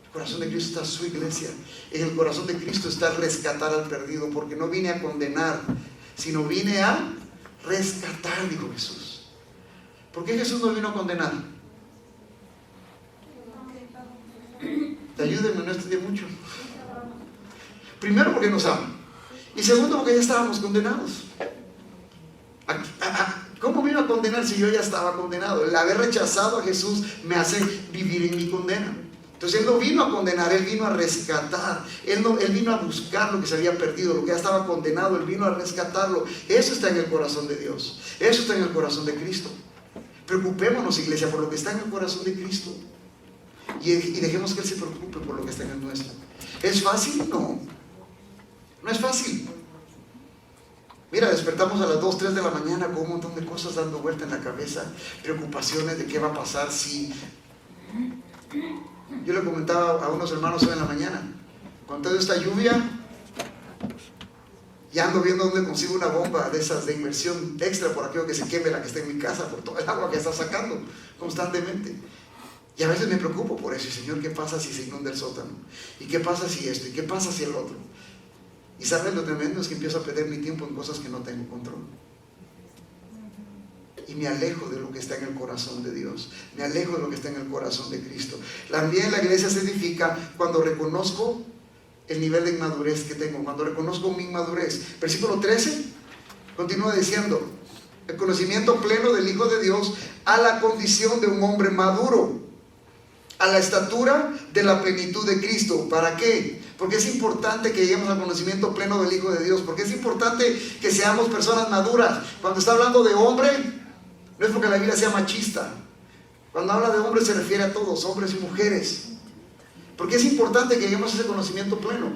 El corazón de Cristo está su iglesia. En el corazón de Cristo está rescatar al perdido, porque no vine a condenar, sino vine a rescatar, dijo Jesús. ¿Por qué Jesús no vino a condenar? Ayúdenme, no estudié mucho. Primero porque nos ama. Y segundo porque ya estábamos condenados. ¿Cómo vino a condenar si yo ya estaba condenado? El haber rechazado a Jesús me hace vivir en mi condena. Entonces Él no vino a condenar, Él vino a rescatar. Él vino a buscar lo que se había perdido, lo que ya estaba condenado, Él vino a rescatarlo. Eso está en el corazón de Dios. Eso está en el corazón de Cristo. Preocupémonos, iglesia, por lo que está en el corazón de Cristo. Y dejemos que Él se preocupe por lo que está en el nuestro. ¿Es fácil? No. No es fácil. Mira, despertamos a las 2, 3 de la mañana con un montón de cosas dando vuelta en la cabeza, preocupaciones de qué va a pasar si... Yo le comentaba a unos hermanos hoy en la mañana, con toda esta lluvia, ya ando viendo dónde consigo una bomba de esas de inmersión extra por aquello que se queme la que está en mi casa, por todo el agua que está sacando constantemente. Y a veces me preocupo por eso. Y Señor, ¿qué pasa si se inunda el sótano? ¿Y qué pasa si esto? ¿Y qué pasa si el otro? Y ¿sabes lo tremendo? Es que empiezo a perder mi tiempo en cosas que no tengo control. Y me alejo de lo que está en el corazón de Dios. Me alejo de lo que está en el corazón de Cristo. También la iglesia se edifica cuando reconozco el nivel de inmadurez que tengo. Cuando reconozco mi inmadurez. Versículo 13 continúa diciendo: el conocimiento pleno del Hijo de Dios a la condición de un hombre maduro, a la estatura de la plenitud de Cristo. ¿Para qué? Porque es importante que lleguemos al conocimiento pleno del Hijo de Dios. Porque es importante que seamos personas maduras. Cuando está hablando de hombre, no es porque la Biblia sea machista. Cuando habla de hombre se refiere a todos, hombres y mujeres. Porque es importante que lleguemos a ese conocimiento pleno.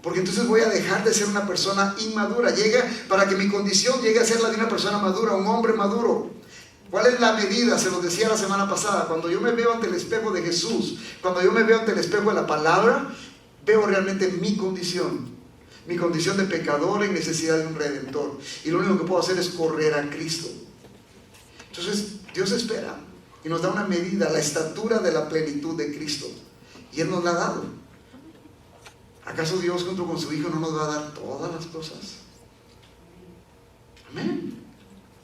Porque entonces voy a dejar de ser una persona inmadura. Llega para que mi condición llegue a ser la de una persona madura, un hombre maduro. ¿Cuál es la medida? Se los decía la semana pasada. Cuando yo me veo ante el espejo de Jesús, cuando yo me veo ante el espejo de la palabra, veo realmente mi condición de pecador en necesidad de un redentor. Y lo único que puedo hacer es correr a Cristo. Entonces Dios espera y nos da una medida, la estatura de la plenitud de Cristo. Y Él nos la ha dado. ¿Acaso Dios junto con su Hijo no nos va a dar todas las cosas? Amén.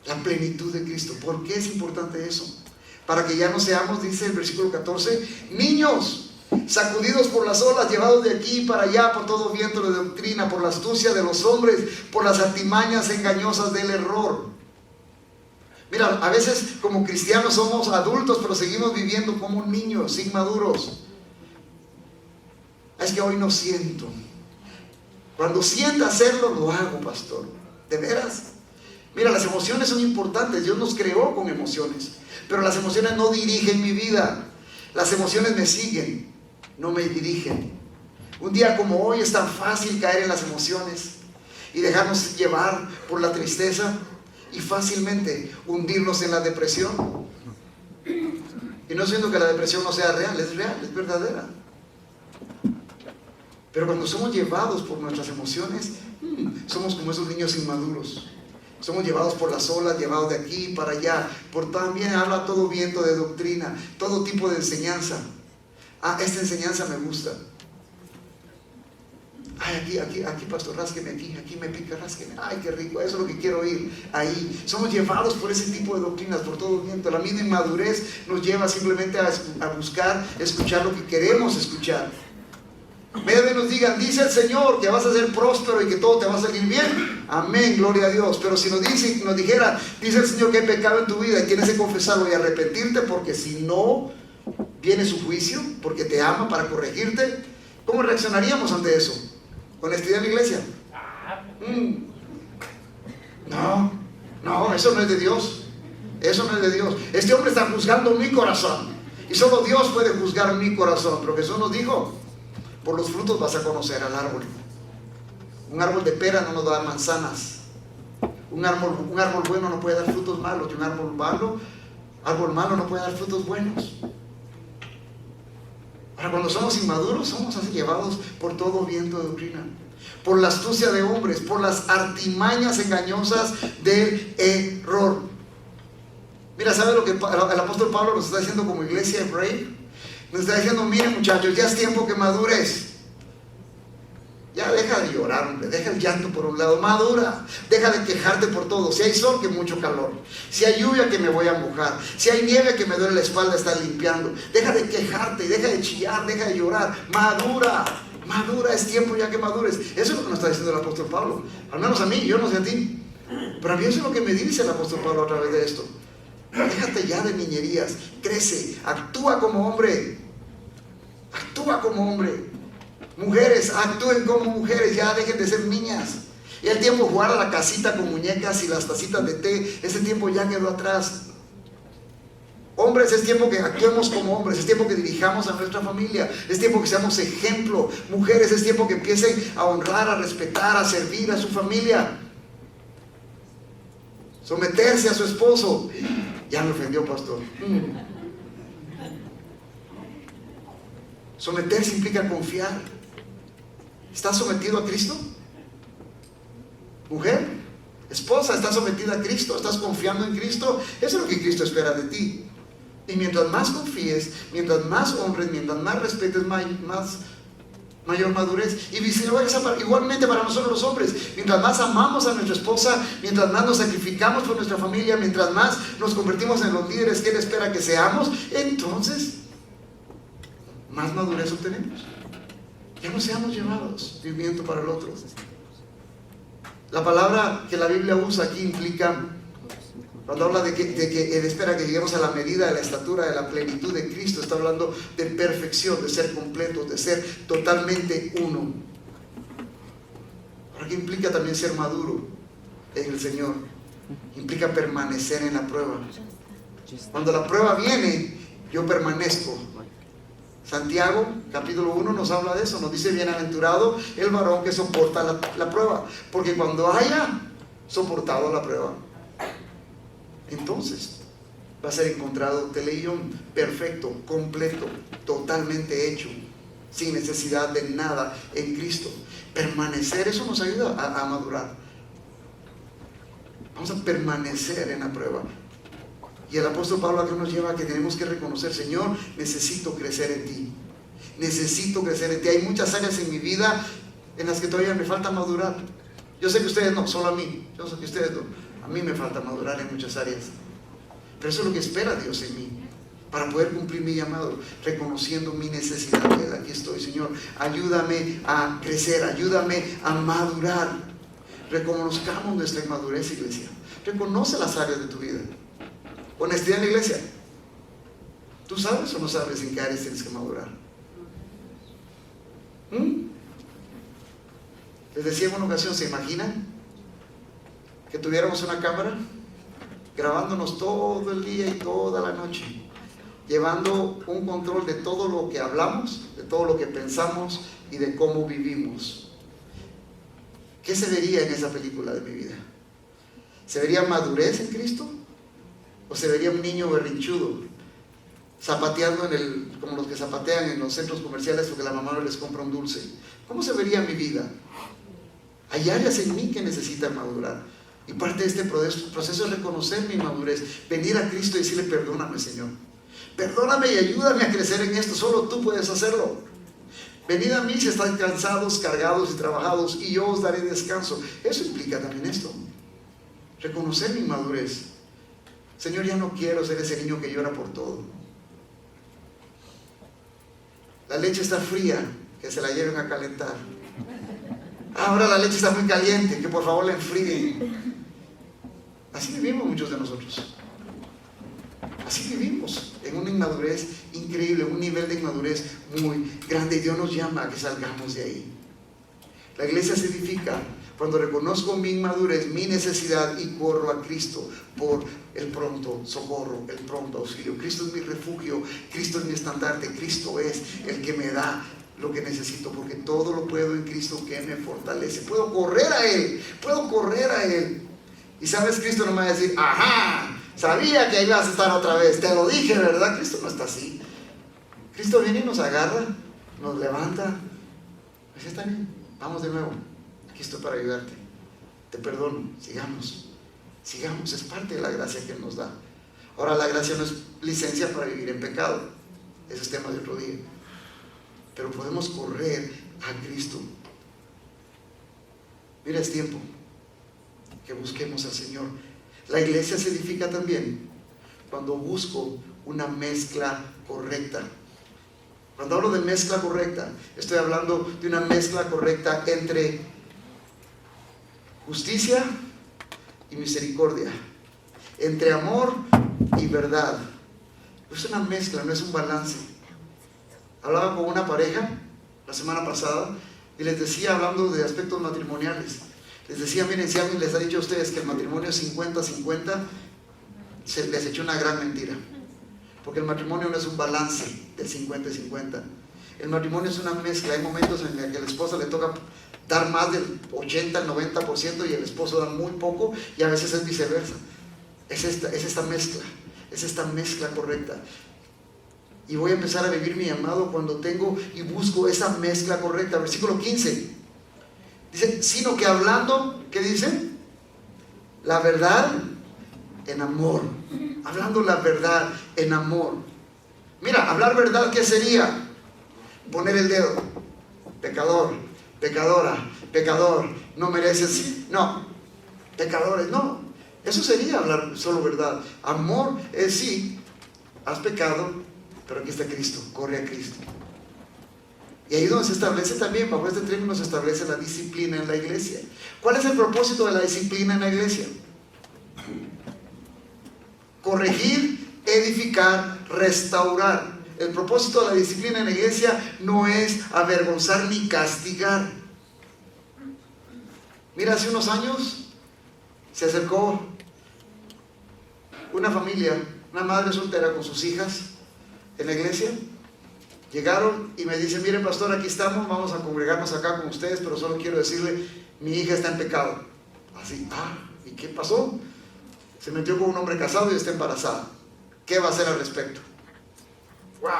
La plenitud de Cristo. ¿Por qué es importante eso? Para que ya no seamos, dice el versículo 14, niños, sacudidos por las olas, llevados de aquí para allá por todo viento de doctrina, por la astucia de los hombres, por las artimañas engañosas del error. Mira, a veces como cristianos somos adultos, pero seguimos viviendo como niños inmaduros. Es que hoy no siento. Cuando sienta hacerlo, lo hago, pastor. ¿De veras? Mira, las emociones son importantes. Dios nos creó con emociones. Pero las emociones no dirigen mi vida. Las emociones me siguen, no me dirigen. Un día como hoy es tan fácil caer en las emociones y dejarnos llevar por la tristeza y fácilmente hundirnos en la depresión. Y no siento que la depresión no sea real, es verdadera. Pero cuando somos llevados por nuestras emociones, somos como esos niños inmaduros. Somos llevados por las olas, llevados de aquí para allá. Por también habla todo viento de doctrina, todo tipo de enseñanza. Esta enseñanza me gusta. Ay, aquí, pastor, rásqueme aquí me pica, rásqueme. Ay, qué rico, eso es lo que quiero oír. Ahí, somos llevados por ese tipo de doctrinas, por todo viento. La misma inmadurez nos lleva simplemente a buscar, escuchar lo que queremos escuchar. Media vez nos digan, dice el Señor que vas a ser próspero y que todo te va a salir bien. Amén, gloria a Dios. Pero si nos dijera, dice el Señor que hay pecado en tu vida y tienes que confesarlo y arrepentirte, porque si no, viene su juicio, porque te ama para corregirte. ¿Cómo reaccionaríamos ante eso? ¿Honestidad en la iglesia? No, eso no es de Dios. Eso no es de Dios. Este hombre está juzgando mi corazón. Y solo Dios puede juzgar mi corazón. Pero Jesús nos dijo, por los frutos vas a conocer al árbol. Un árbol de pera no nos da manzanas. Un árbol bueno no puede dar frutos malos. Y un árbol malo no puede dar frutos buenos. Ahora, cuando somos inmaduros, somos así llevados por todo viento de doctrina, por la astucia de hombres, por las artimañas engañosas del error. Mira, ¿sabe lo que el apóstol Pablo nos está diciendo como iglesia de Brave? Nos está diciendo, miren muchachos, ya es tiempo que madures. Ya deja de llorar, hombre, deja el llanto por un lado, madura, deja de quejarte por todo. Si hay sol, que mucho calor. Si hay lluvia, que me voy a mojar. Si hay nieve, que me duele la espalda estar limpiando. Deja de quejarte, deja de chillar, deja de llorar. Madura, es tiempo ya que madures. Eso es lo que nos está diciendo el apóstol Pablo. Al menos a mí, yo no sé a ti. Pero a mí eso es lo que me dice el apóstol Pablo a través de esto. Déjate ya de niñerías, crece, actúa como hombre. Actúa como hombre. Mujeres, actúen como mujeres, ya dejen de ser niñas. Y el tiempo de jugar a la casita con muñecas y las tacitas de té, ese tiempo ya quedó atrás. Hombres, es tiempo que actuemos como hombres, es tiempo que dirijamos a nuestra familia, es tiempo que seamos ejemplo. Mujeres, es tiempo que empiecen a honrar, a respetar, a servir a su familia. Someterse a su esposo. Ya me ofendió, pastor. Someterse implica confiar. ¿Estás sometido a Cristo? Mujer, esposa, ¿estás sometida a Cristo? ¿Estás confiando en Cristo? Eso es lo que Cristo espera de ti. Y mientras más confíes, mientras más honres, mientras más respetes, mayor madurez. Y viceversa, igualmente para nosotros los hombres. Mientras más amamos a nuestra esposa, mientras más nos sacrificamos por nuestra familia, mientras más nos convertimos en los líderes que Él espera que seamos, entonces más madurez obtenemos. Ya no seamos llevados de un viento para el otro. La palabra que la Biblia usa aquí implica, cuando habla de que Él espera que lleguemos a la medida de la estatura de la plenitud de Cristo, está hablando de perfección, de ser completos, de ser totalmente uno. Ahora, ¿qué implica también ser maduro en el Señor? Implica permanecer en la prueba. Cuando la prueba viene, yo permanezco. Santiago, capítulo 1, nos habla de eso, nos dice, bienaventurado el varón que soporta la prueba, porque cuando haya soportado la prueba, entonces va a ser encontrado teleión, perfecto, completo, totalmente hecho, sin necesidad de nada en Cristo. Permanecer, eso nos ayuda a madurar. Vamos a permanecer en la prueba. Y el apóstol Pablo aquí nos lleva a que tenemos que reconocer, Señor, necesito crecer en ti. Necesito crecer en ti. Hay muchas áreas en mi vida en las que todavía me falta madurar. Yo sé que ustedes no, solo a mí. Yo sé que ustedes no. A mí me falta madurar en muchas áreas. Pero eso es lo que espera Dios en mí, para poder cumplir mi llamado, reconociendo mi necesidad de Él. Aquí estoy, Señor. Ayúdame a crecer, ayúdame a madurar. Reconozcamos nuestra inmadurez, iglesia. Reconoce las áreas de tu vida. Honestidad en la iglesia. ¿Tú sabes o no sabes en qué áreas tienes que madurar? Les decía en una ocasión, ¿se imaginan que tuviéramos una cámara grabándonos todo el día y toda la noche, llevando un control de todo lo que hablamos, de todo lo que pensamos y de cómo vivimos? ¿Qué se vería en esa película de mi vida? ¿Se vería madurez en Cristo? ¿O se vería un niño berrinchudo zapateando como los que zapatean en los centros comerciales porque la mamá no les compra un dulce. ¿Cómo se vería mi vida? Hay áreas en mí que necesitan madurar. Y parte de este proceso es reconocer mi inmadurez, venir a Cristo y decirle: perdóname, Señor. Perdóname y ayúdame a crecer en esto. Solo tú puedes hacerlo. Venid a mí si estáis cansados, cargados y trabajados, y yo os daré descanso. Eso implica también esto. Reconocer mi inmadurez. Señor, ya no quiero ser ese niño que llora por todo. La leche está fría, que se la lleven a calentar. Ahora la leche está muy caliente, que por favor la enfríen. Así vivimos muchos de nosotros. Así vivimos, en una inmadurez increíble, un nivel de inmadurez muy grande. Y Dios nos llama a que salgamos de ahí. La iglesia se edifica cuando reconozco mi inmadurez, mi necesidad, y corro a Cristo por el pronto socorro, el pronto auxilio. Cristo es mi refugio, Cristo es mi estandarte, Cristo es el que me da lo que necesito, porque todo lo puedo en Cristo que me fortalece. Puedo correr a Él, puedo correr a Él. Y sabes, Cristo no me va a decir: ajá, sabía que ibas a estar otra vez, te lo dije, ¿verdad? Cristo no está así. Cristo viene y nos agarra, nos levanta. Pues está bien, vamos de nuevo. Aquí estoy para ayudarte. Te perdono, sigamos. Sigamos, es parte de la gracia que Él nos da. Ahora, la gracia no es licencia para vivir en pecado. Ese es tema de otro día. Pero podemos correr a Cristo. Mira, es tiempo que busquemos al Señor. La iglesia se edifica también cuando busco una mezcla correcta. Cuando hablo de mezcla correcta, estoy hablando de una mezcla correcta entre justicia y misericordia, entre amor y verdad. Es una mezcla, no es un balance. Hablaba con una pareja la semana pasada y les decía, hablando de aspectos matrimoniales, les decía: miren, si alguien les ha dicho a ustedes que el matrimonio es 50-50, se les echó una gran mentira. Porque el matrimonio no es un balance del 50-50. El matrimonio es una mezcla. Hay momentos en los que a la esposa le toca dar más del 80, el 90% y el esposo da muy poco, y a veces es viceversa. Es esta mezcla correcta. Y voy a empezar a vivir mi llamado cuando tengo y busco esa mezcla correcta. Versículo 15. Dice: sino que hablando, ¿qué dice? La verdad en amor. Hablando la verdad en amor. Mira, hablar verdad, ¿qué sería? Poner el dedo. Pecador, pecadora, pecador, no mereces. No, pecadores, no. Eso sería hablar solo verdad. Amor es: sí, has pecado, pero aquí está Cristo, corre a Cristo. Y ahí es donde se establece también, bajo este término se establece la disciplina en la iglesia. ¿Cuál es el propósito de la disciplina en la iglesia? Corregir, edificar, restaurar. El propósito de la disciplina en la iglesia no es avergonzar ni castigar. Mira, hace unos años se acercó una familia, una madre soltera con sus hijas en la iglesia. Llegaron y me dicen: miren, pastor, aquí estamos, vamos a congregarnos acá con ustedes, pero solo quiero decirle, mi hija está en pecado. Así, ¿y qué pasó? Se metió con un hombre casado y está embarazada. ¿Qué va a hacer al respecto? ¡Wow!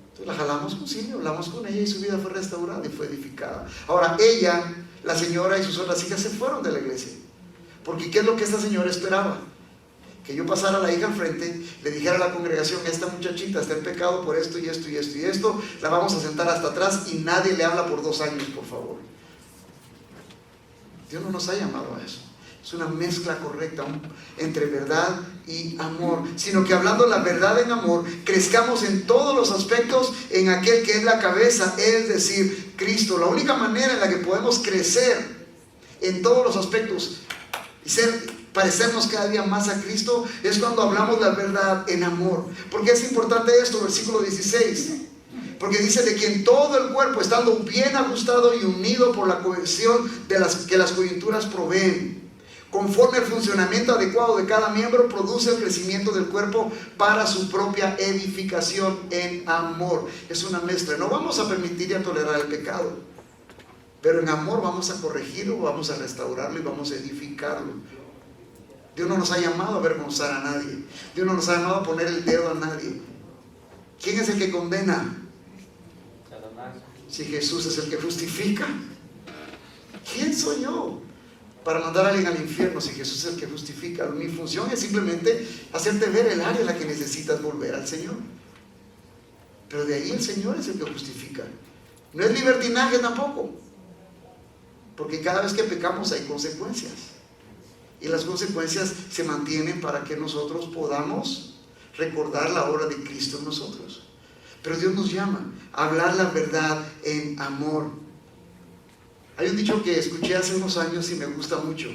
Entonces la jalamos con Silvia, hablamos con ella y su vida fue restaurada y fue edificada. Ahora ella, la señora y sus otras hijas se fueron de la iglesia. Porque ¿qué es lo que esta señora esperaba? Que yo pasara a la hija al frente, le dijera a la congregación: esta muchachita está en pecado por esto y esto y esto y esto, la vamos a sentar hasta atrás y nadie le habla por 2 años, por favor. Dios no nos ha llamado a eso. Es una mezcla correcta entre verdad y amor, sino que hablando la verdad en amor, crezcamos en todos los aspectos en aquel que es la cabeza, es decir, Cristo. La única manera en la que podemos crecer en todos los aspectos y parecernos cada día más a Cristo es cuando hablamos la verdad en amor. ¿Por qué es importante esto? Versículo 16. Porque dice: de quien todo el cuerpo, estando bien ajustado y unido por la cohesión que las coyunturas proveen, conforme al funcionamiento adecuado de cada miembro, produce el crecimiento del cuerpo para su propia edificación en amor. Es una mezcla. No vamos a permitir y a tolerar el pecado, pero en amor vamos a corregirlo, vamos a restaurarlo y vamos a edificarlo. Dios no nos ha llamado a avergonzar a nadie. Dios no nos ha llamado a poner el dedo a nadie. ¿Quién es el que condena? Si Jesús es el que justifica, ¿quién soy yo para mandar a alguien al infierno si Jesús es el que justifica? Mi función es simplemente hacerte ver el área en la que necesitas volver al Señor. Pero de ahí el Señor es el que justifica. No es libertinaje tampoco, porque cada vez que pecamos hay consecuencias, y las consecuencias se mantienen para que nosotros podamos recordar la obra de Cristo en nosotros. Pero Dios nos llama a hablar la verdad en amor. Hay un dicho que escuché hace unos años y me gusta mucho,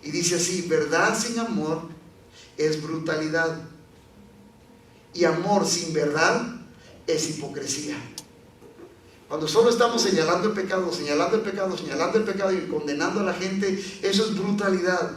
y dice así: verdad sin amor es brutalidad, y amor sin verdad es hipocresía. Cuando solo estamos señalando el pecado, señalando el pecado, señalando el pecado y condenando a la gente, eso es brutalidad.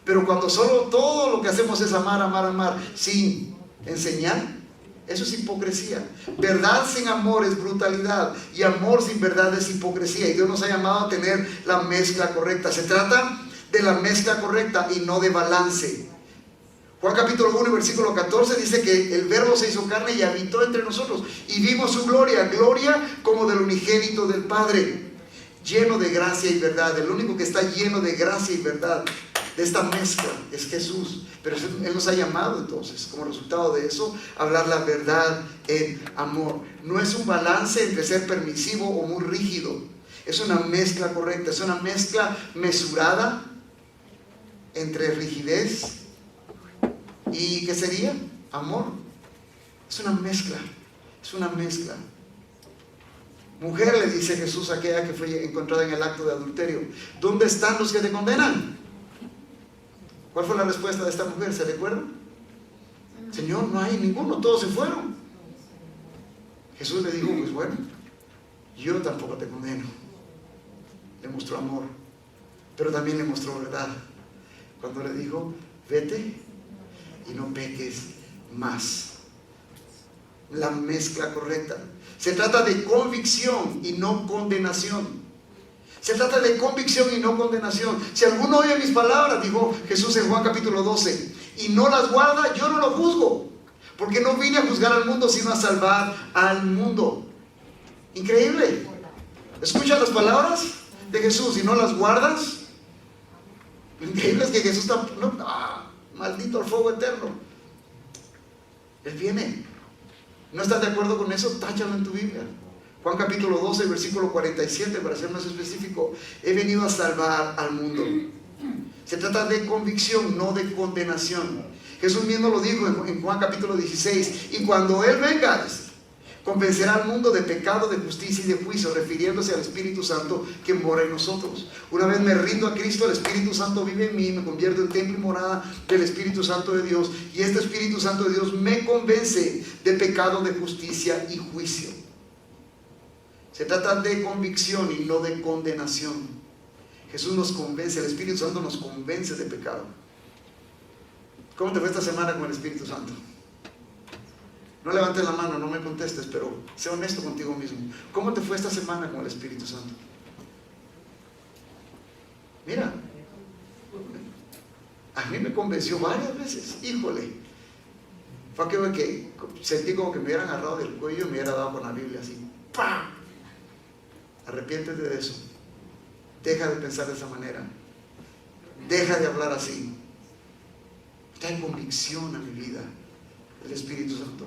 Pero cuando solo todo lo que hacemos es amar, amar, amar, sin enseñar, eso es hipocresía. Verdad sin amor es brutalidad, y amor sin verdad es hipocresía. Y Dios nos ha llamado a tener la mezcla correcta. Se trata de la mezcla correcta y no de balance. Juan capítulo 1 versículo 14 dice que el Verbo se hizo carne y habitó entre nosotros, y vimos su gloria, gloria como del unigénito del Padre, lleno de gracia y verdad. El único que está lleno de gracia y verdad de esta mezcla es Jesús. Pero Él nos ha llamado entonces, como resultado de eso, a hablar la verdad en amor. No es un balance entre ser permisivo o muy rígido. Es una mezcla correcta, es una mezcla mesurada entre rigidez y ¿qué sería? Amor. Es una mezcla, es una mezcla. Mujer, le dice Jesús a aquella que fue encontrada en el acto de adulterio, ¿dónde están los que te condenan? ¿Cuál fue la respuesta de esta mujer? ¿Se recuerdan? Señor, no hay ninguno, todos se fueron. Jesús le dijo, pues bueno, yo tampoco te condeno. Le mostró amor, pero también le mostró verdad cuando le dijo, vete y no peques más. La mezcla correcta. Se trata de convicción y no condenación. Se trata de convicción y no condenación. Si alguno oye mis palabras, dijo Jesús en Juan capítulo 12, y no las guarda, yo no lo juzgo, porque no vine a juzgar al mundo, sino a salvar al mundo. Increíble. Escucha las palabras de Jesús y no las guardas. Lo increíble es que Jesús está, maldito el fuego eterno. Él viene. ¿No estás de acuerdo con eso? Táchalo en tu Biblia. Juan capítulo 12, versículo 47, para ser más específico. He venido a salvar al mundo. Se trata de convicción, no de condenación. Jesús mismo lo dijo en Juan capítulo 16. Y cuando Él venga, convencerá al mundo de pecado, de justicia y de juicio, refiriéndose al Espíritu Santo que mora en nosotros. Una vez me rindo a Cristo, el Espíritu Santo vive en mí, me convierto en templo y morada del Espíritu Santo de Dios, y este Espíritu Santo de Dios me convence de pecado, de justicia y juicio. Se trata de convicción y no de condenación. Jesús nos convence, el Espíritu Santo nos convence de pecado. ¿Cómo te fue esta semana con el Espíritu Santo? No levantes la mano, no me contestes, pero sé honesto contigo mismo. ¿Cómo te fue esta semana con el Espíritu Santo? Mira, a mí me convenció varias veces. Híjole, fue aquello que sentí como que me hubieran agarrado del cuello y me hubiera dado con la Biblia así. ¡Pam! Arrepiéntete de eso. Deja de pensar de esa manera. Deja de hablar así. Trae convicción a mi vida el Espíritu Santo.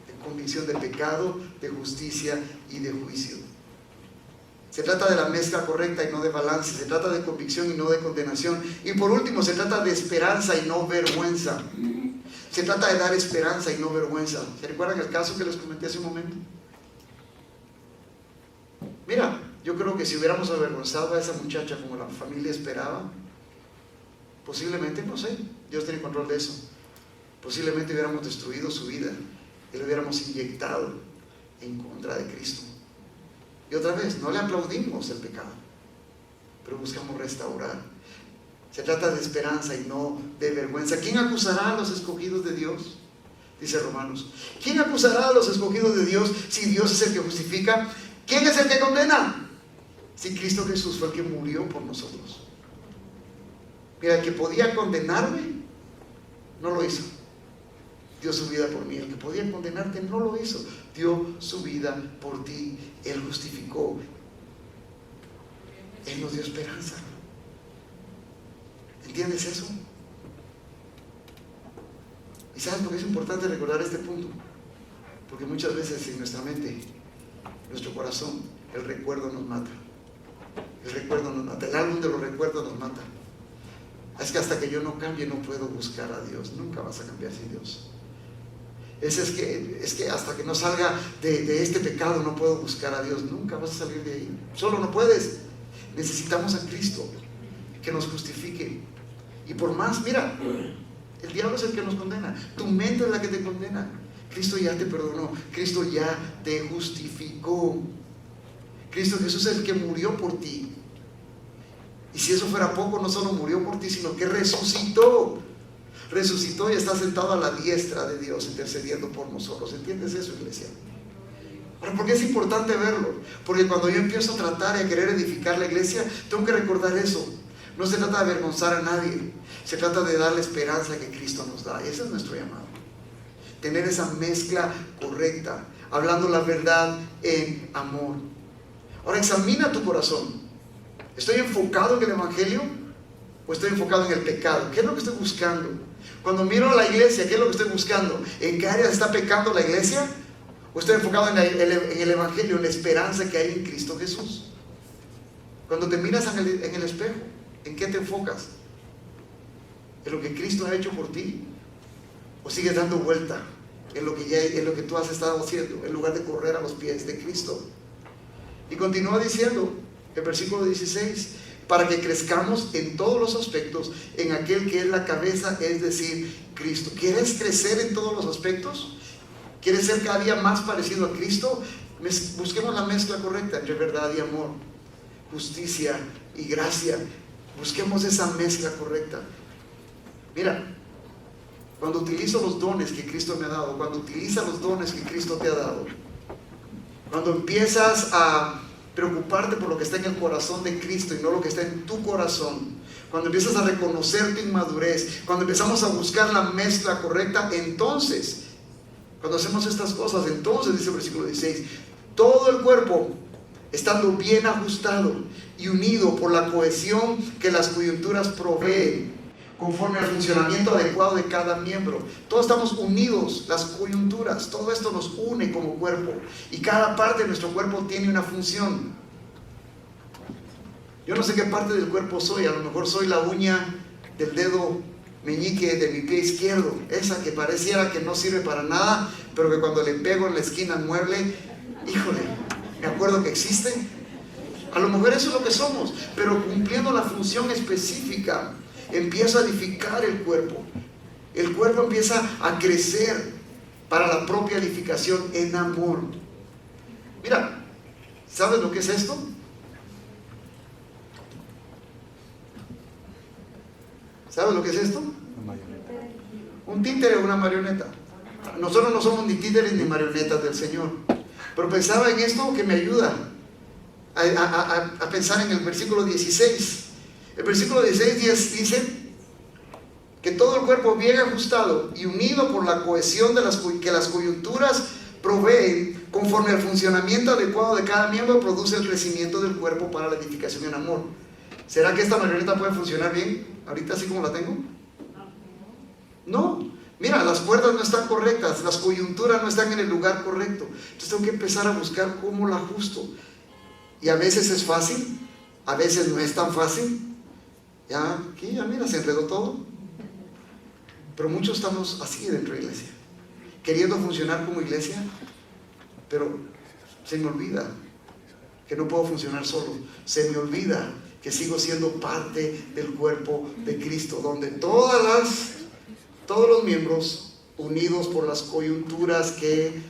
De convicción de pecado, de justicia y de juicio. Se trata de la mezcla correcta y no de balance. Se trata de convicción y no de condenación. Y por último, se trata de esperanza y no vergüenza. Se trata de dar esperanza y no vergüenza. ¿Se recuerdan el caso que les comenté hace un momento? Mira, yo creo que si hubiéramos avergonzado a esa muchacha como la familia esperaba, posiblemente, no sé, Dios tiene control de eso, posiblemente hubiéramos destruido su vida y le hubiéramos inyectado en contra de Cristo. Y otra vez, no le aplaudimos el pecado, pero buscamos restaurar. Se trata de esperanza y no de vergüenza. ¿Quién acusará a los escogidos de Dios? Dice Romanos. ¿Quién acusará a los escogidos de Dios si Dios es el que justifica? ¿Quién es el que condena? Si Cristo Jesús fue el que murió por nosotros. Mira, el que podía condenarme, no lo hizo. Dio su vida por mí. El que podía condenarte, no lo hizo. Dio su vida por ti. Él justificó. Él nos dio esperanza. ¿Entiendes eso? ¿Y sabes por qué es importante recordar este punto? Porque muchas veces en nuestra mente, nuestro corazón, el recuerdo nos mata. El recuerdo nos mata. El álbum de los recuerdos nos mata. Es que hasta que yo no cambie no puedo buscar a Dios. Nunca vas a cambiar sin Dios. Es que hasta que no salga de este pecado no puedo buscar a Dios. Nunca vas a salir de ahí. Solo no puedes. Necesitamos a Cristo que nos justifique. Y por más, mira, el diablo es el que nos condena. Tu mente es la que te condena. Cristo ya te perdonó. Cristo ya te justificó. Cristo Jesús es el que murió por ti. Y si eso fuera poco, no solo murió por ti, sino que resucitó. Resucitó y está sentado a la diestra de Dios, intercediendo por nosotros. ¿Entiendes eso, iglesia? Ahora, ¿por qué es importante verlo? Porque cuando yo empiezo a tratar y a querer edificar la iglesia, tengo que recordar eso. No se trata de avergonzar a nadie. Se trata de darle esperanza que Cristo nos da. Y ese es nuestro llamado. Tener esa mezcla correcta, hablando la verdad en amor. Ahora, examina tu corazón. ¿Estoy enfocado en el evangelio o estoy enfocado en el pecado? ¿Qué es lo que estoy buscando? Cuando miro a la iglesia, ¿qué es lo que estoy buscando? ¿En qué áreas está pecando la iglesia? ¿O estoy enfocado en el evangelio, en la esperanza que hay en Cristo Jesús? Cuando te miras en el espejo, ¿en qué te enfocas? ¿En lo que Cristo ha hecho por ti? ¿O sigues dando vuelta en lo que tú has estado haciendo, en lugar de correr a los pies de Cristo? Y continúa diciendo el versículo 16, para que crezcamos en todos los aspectos en aquel que es la cabeza, es decir, Cristo. ¿Quieres crecer en todos los aspectos? ¿Quieres ser cada día más parecido a Cristo? Busquemos la mezcla correcta entre verdad y amor, justicia y gracia. Busquemos esa mezcla correcta. Mira, cuando utilizo los dones que Cristo me ha dado, cuando utilizas los dones que Cristo te ha dado, cuando empiezas a preocuparte por lo que está en el corazón de Cristo y no lo que está en tu corazón, cuando empiezas a reconocer tu inmadurez, cuando empezamos a buscar la mezcla correcta, entonces, cuando hacemos estas cosas, entonces, dice el versículo 16, todo el cuerpo, estando bien ajustado y unido por la cohesión que las coyunturas proveen, conforme al funcionamiento adecuado de cada miembro. Todos estamos unidos, las coyunturas, todo esto nos une como cuerpo. Y cada parte de nuestro cuerpo tiene una función. Yo no sé qué parte del cuerpo soy, a lo mejor soy la uña del dedo meñique de mi pie izquierdo, esa que pareciera que no sirve para nada, pero que cuando le pego en la esquina al mueble, híjole, me acuerdo que existe. A lo mejor eso es lo que somos, pero cumpliendo la función específica, empieza a edificar el cuerpo. El cuerpo empieza a crecer para la propia edificación en amor. Mira, ¿sabes lo que es esto? ¿Sabes lo que es esto? Un títere o una marioneta. Nosotros no somos ni títeres ni marionetas del Señor. Pero pensaba en esto que me ayuda a pensar en el versículo 16. El versículo 16 dice que todo el cuerpo bien ajustado y unido por la cohesión que las coyunturas proveen, conforme al funcionamiento adecuado de cada miembro, produce el crecimiento del cuerpo para la edificación en amor. ¿Será que esta marioneta puede funcionar bien ahorita así como la tengo? No. Mira, las cuerdas no están correctas, las coyunturas no están en el lugar correcto. Entonces tengo que empezar a buscar cómo la ajusto. Y a veces es fácil, a veces no es tan fácil. Ya, aquí, ya mira, se enredó todo. Pero muchos estamos así dentro de la iglesia, queriendo funcionar como iglesia, pero se me olvida que no puedo funcionar solo. Se me olvida que sigo siendo parte del cuerpo de Cristo, donde todos los miembros, unidos por las coyunturas que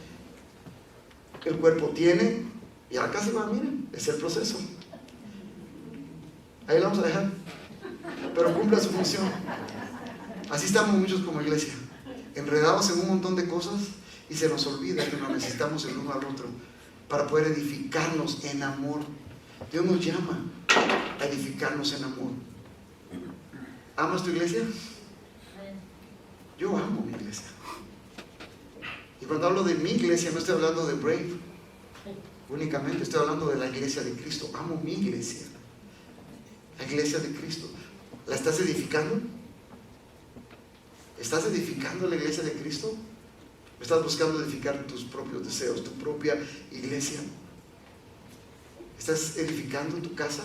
el cuerpo tiene, ya casi va, miren, es el proceso. Ahí lo vamos a dejar, pero cumple su función. Así estamos muchos como iglesia, enredados en un montón de cosas y se nos olvida que nos necesitamos el uno al otro para poder edificarnos en amor. Dios nos llama a edificarnos en amor. ¿Amas tu iglesia? Yo amo mi iglesia. Y cuando hablo de mi iglesia, no estoy hablando de Brave únicamente, estoy hablando de la iglesia de Cristo. Amo mi iglesia, la iglesia de Cristo. ¿La estás edificando? ¿Estás edificando la iglesia de Cristo? ¿O estás buscando edificar tus propios deseos, tu propia iglesia? ¿Estás edificando tu casa?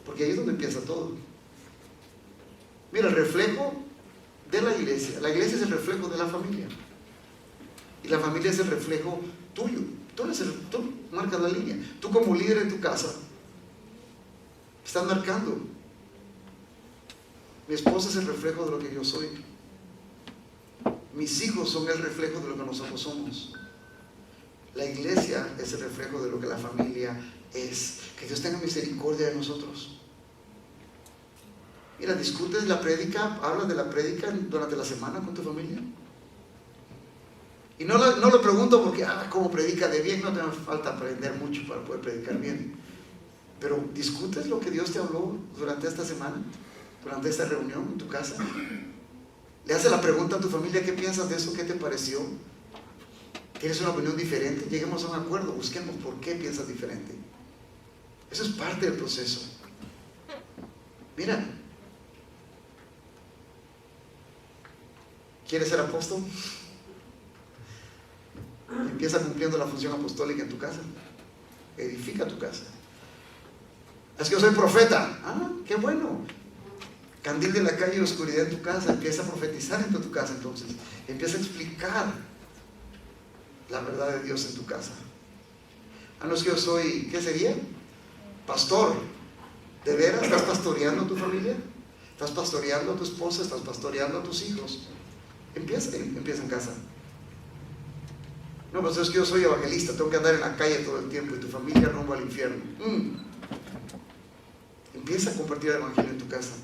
Porque ahí es donde empieza todo. Mira, el reflejo de la iglesia es el reflejo de la familia. Y la familia es el reflejo tuyo. Tú marcas la línea. Tú como líder en tu casa estás marcando. Mi esposa es el reflejo de lo que yo soy. Mis hijos son el reflejo de lo que nosotros somos. La iglesia es el reflejo de lo que la familia es. Que Dios tenga misericordia de nosotros. Mira, discutes la prédica, hablas de la prédica durante la semana con tu familia. Y no lo pregunto porque, como predica de bien, no te falta aprender mucho para poder predicar bien. Pero discutes lo que Dios te habló durante esta semana, durante esta reunión en tu casa. Le haces la pregunta a tu familia: ¿qué piensas de eso? ¿Qué te pareció? ¿Quieres una opinión diferente? Lleguemos a un acuerdo, busquemos por qué piensas diferente. Eso es parte del proceso. Mira, ¿quieres ser apóstol? Empieza cumpliendo la función apostólica en tu casa. Edifica tu casa. Es que yo soy profeta. Qué bueno. Candil de la calle y oscuridad en tu casa. Empieza a profetizar en tu casa entonces. Empieza a explicar la verdad de Dios en tu casa. No es que yo soy, ¿qué sería? Pastor. ¿De veras estás pastoreando a tu familia? ¿Estás pastoreando a tu esposa? ¿Estás pastoreando a tus hijos? Empieza en casa. No, pues es que yo soy evangelista, tengo que andar en la calle todo el tiempo y tu familia rumbo al infierno. Empieza a compartir el evangelio en tu casa.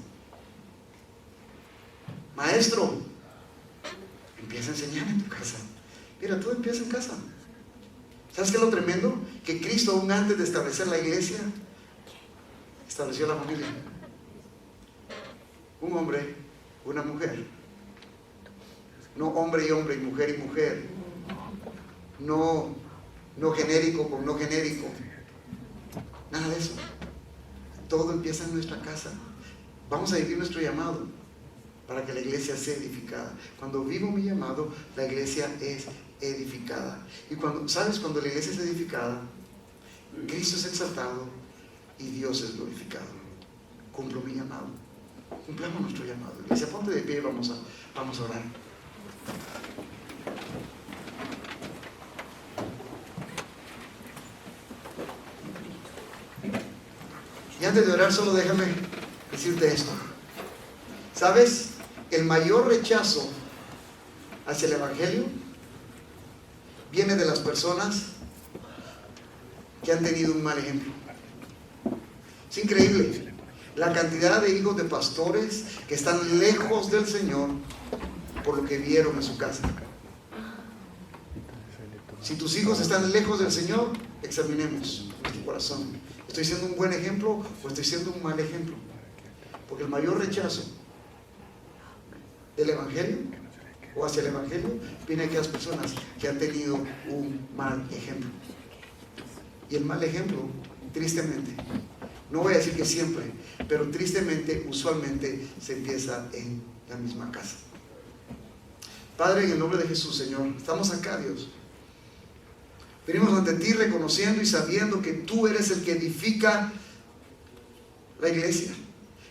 Maestro, empieza a enseñar en tu casa. Mira, todo empieza en casa. ¿Sabes qué es lo tremendo? Que Cristo, aún antes de establecer la iglesia, estableció la familia. Un hombre, una mujer. No hombre y hombre, y mujer. No genérico con no genérico. Nada de eso. Todo empieza en nuestra casa. Vamos a vivir nuestro llamado para que la iglesia sea edificada. Cuando vivo mi llamado, la iglesia es edificada. Y cuando la iglesia es edificada, Cristo es exaltado y Dios es glorificado. Cumplo mi llamado. Cumplamos nuestro llamado. Iglesia, ponte de pie y vamos a orar. Y antes de orar, solo déjame decirte esto. ¿Sabes? El mayor rechazo hacia el evangelio viene de las personas que han tenido un mal ejemplo. Es increíble la cantidad de hijos de pastores que están lejos del Señor por lo que vieron en su casa. Si tus hijos están lejos del Señor, examinemos nuestro corazón. ¿Estoy siendo un buen ejemplo o estoy siendo un mal ejemplo? Porque el mayor rechazo del evangelio o hacia el evangelio viene de aquellas personas que han tenido un mal ejemplo. Y el mal ejemplo, tristemente, no voy a decir que siempre, pero tristemente, usualmente se empieza en la misma casa. Padre, en el nombre de Jesús, Señor, estamos acá, Dios. Venimos ante ti reconociendo y sabiendo que tú eres el que edifica la iglesia,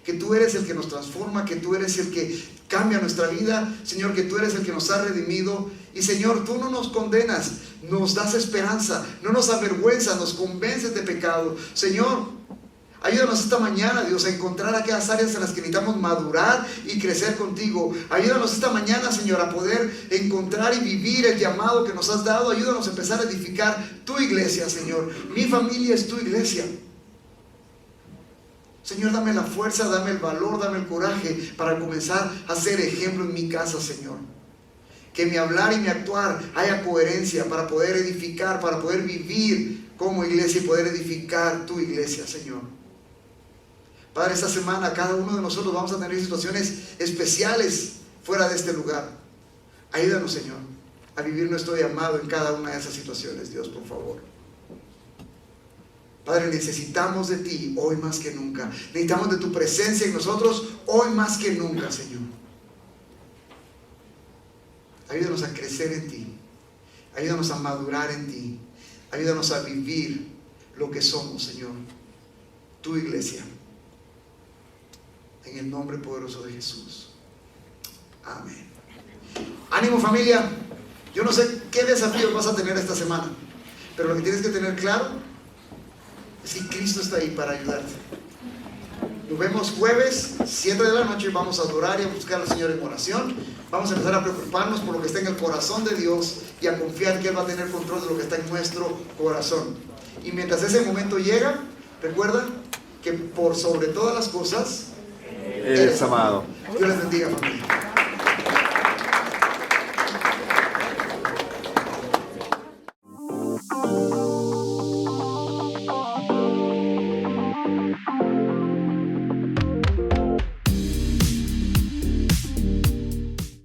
que tú eres el que nos transforma, que tú eres el que cambia nuestra vida, Señor, que tú eres el que nos ha redimido. Y Señor, tú no nos condenas, nos das esperanza, no nos avergüenzas, nos convences de pecado. Señor, ayúdanos esta mañana, Dios, a encontrar aquellas áreas en las que necesitamos madurar y crecer contigo. Ayúdanos esta mañana, Señor, a poder encontrar y vivir el llamado que nos has dado. Ayúdanos a empezar a edificar tu iglesia, Señor. Mi familia es tu iglesia. Señor, dame la fuerza, dame el valor, dame el coraje para comenzar a ser ejemplo en mi casa, Señor. Que mi hablar y mi actuar haya coherencia para poder edificar, para poder vivir como iglesia y poder edificar tu iglesia, Señor. Padre, esta semana cada uno de nosotros vamos a tener situaciones especiales fuera de este lugar. Ayúdanos, Señor, a vivir nuestro llamado en cada una de esas situaciones, Dios, por favor. Padre, necesitamos de ti hoy más que nunca. Necesitamos de tu presencia en nosotros hoy más que nunca, Señor. Ayúdanos a crecer en ti. Ayúdanos a madurar en ti. Ayúdanos a vivir lo que somos, Señor. Tu iglesia. En el nombre poderoso de Jesús. Amén. Ánimo, familia. Yo no sé qué desafíos vas a tener esta semana, pero lo que tienes que tener claro es que Cristo está ahí para ayudarte. Nos vemos jueves 7 de la noche y vamos a adorar y a buscar al Señor en oración. Vamos a empezar a preocuparnos por lo que está en el corazón de Dios y a confiar que Él va a tener control de lo que está en nuestro corazón. Y mientras ese momento llega, recuerda que por sobre todas las cosas eres amado. Dios les bendiga, familia.